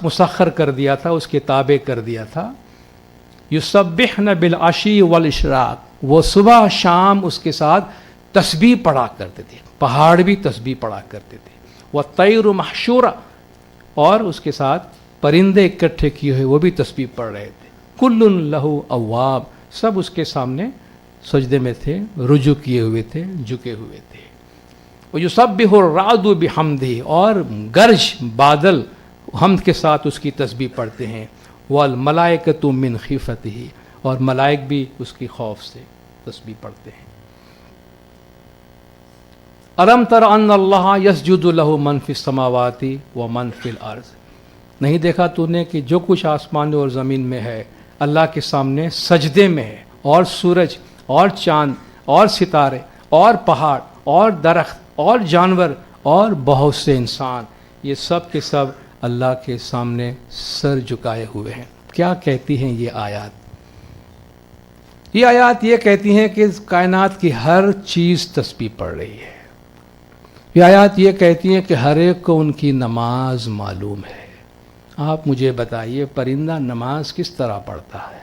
مسخر کر دیا تھا، اس کے تابع کر دیا تھا۔ یسبحن بالعشی والاشراق، وہ صبح شام اس کے ساتھ تسبیح پڑھا کرتے تھے، پہاڑ بھی تسبیح پڑھا کرتے تھے۔ والطیر محشورہ، اور اس کے ساتھ پرندے اکٹھے کیے ہوئے وہ بھی تسبیح پڑھ رہے تھے۔ کل لہ اواب، سب اس کے سامنے سجدے میں تھے، رجوع کیے ہوئے تھے، جھکے ہوئے تھے۔ ویسبح الرعد بحمدہ، اور گرج بادل حمد کے ساتھ اس کی تسبیح پڑھتے ہیں۔ والملائکۃ من خیفتہ، اور ملائک بھی اس کی خوف سے تسبیح پڑھتے ہیں۔ الم تر ان اللہ یسجد لہ من فی السماوات ومن فی الارض، نہیں دیکھا تو نے کہ جو کچھ آسمان اور زمین میں ہے اللہ کے سامنے سجدے میں ہے، اور سورج اور چاند اور ستارے اور پہاڑ اور درخت اور جانور اور بہت سے انسان، یہ سب کے سب اللہ کے سامنے سر جھکائے ہوئے ہیں۔ کیا کہتی ہیں یہ آیات؟ یہ آیات یہ کہتی ہیں کہ کائنات کی ہر چیز تسبیح پڑھ رہی ہے۔ یہ آیات یہ کہتی ہیں کہ ہر ایک کو ان کی نماز معلوم ہے۔ آپ مجھے بتائیے پرندہ نماز کس طرح پڑھتا ہے؟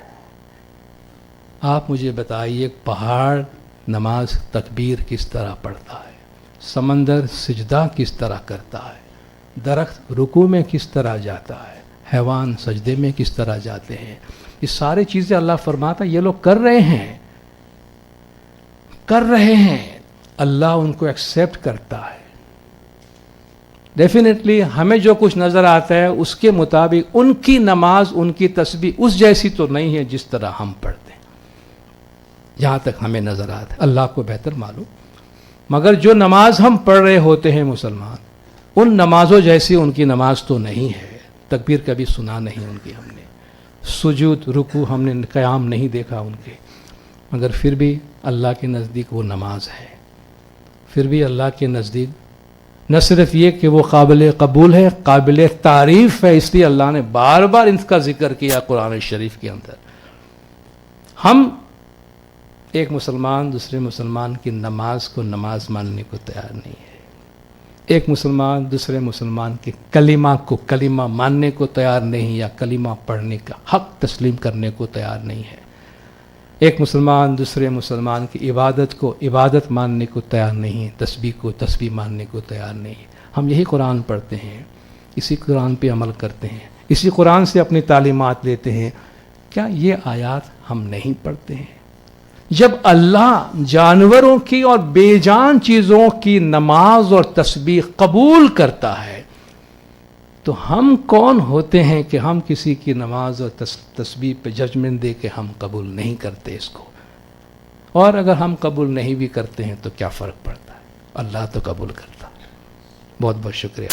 آپ مجھے بتائیے پہاڑ نماز تکبیر کس طرح پڑھتا ہے؟ سمندر سجدہ کس طرح کرتا ہے؟ درخت رکوع میں کس طرح جاتا ہے؟ حیوان سجدے میں کس طرح جاتے ہیں؟ یہ ساری چیزیں اللہ فرماتا ہے یہ لوگ کر رہے ہیں، اللہ ان کو ایکسیپٹ کرتا ہے۔ ڈیفینیٹلی ہمیں جو کچھ نظر آتا ہے اس کے مطابق ان کی نماز، ان کی تسبیح اس جیسی تو نہیں ہے جس طرح ہم پڑھتے ہیں، جہاں تک ہمیں نظر آتا ہے، اللہ کو بہتر معلوم۔ مگر جو نماز ہم پڑھ رہے ہوتے ہیں مسلمان، ان نمازوں جیسی ان کی نماز تو نہیں ہے، تکبیر کبھی سنا نہیں ان کی ہم نے، سجود رکوع ہم نے قیام نہیں دیکھا ان کے، مگر پھر بھی اللہ کے نزدیک وہ نماز ہے، پھر بھی اللہ کے نزدیک نہ صرف یہ کہ وہ قابل قبول ہے، قابل تعریف ہے، اس لیے اللہ نے بار بار ان کا ذکر کیا قرآن شریف کے اندر۔ ہم ایک مسلمان دوسرے مسلمان کی نماز کو نماز ماننے کو تیار نہیں ہے، ایک مسلمان دوسرے مسلمان کے کلمہ کو کلمہ ماننے کو تیار نہیں، یا کلمہ پڑھنے کا حق تسلیم کرنے کو تیار نہیں ہے، ایک مسلمان دوسرے مسلمان کی عبادت کو عبادت ماننے کو تیار نہیں، تسبیح کو تسبیح ماننے کو تیار نہیں۔ ہم یہی قرآن پڑھتے ہیں، اسی قرآن پہ عمل کرتے ہیں، اسی قرآن سے اپنی تعلیمات لیتے ہیں، کیا یہ آیات ہم نہیں پڑھتے ہیں؟ جب اللہ جانوروں کی اور بے جان چیزوں کی نماز اور تسبیح قبول کرتا ہے تو ہم کون ہوتے ہیں کہ ہم کسی کی نماز اور تسبیح پہ ججمنٹ دے کے ہم قبول نہیں کرتے اس کو؟ اور اگر ہم قبول نہیں بھی کرتے ہیں تو کیا فرق پڑتا ہے؟ اللہ تو قبول کرتا ہے۔ بہت بہت شکریہ۔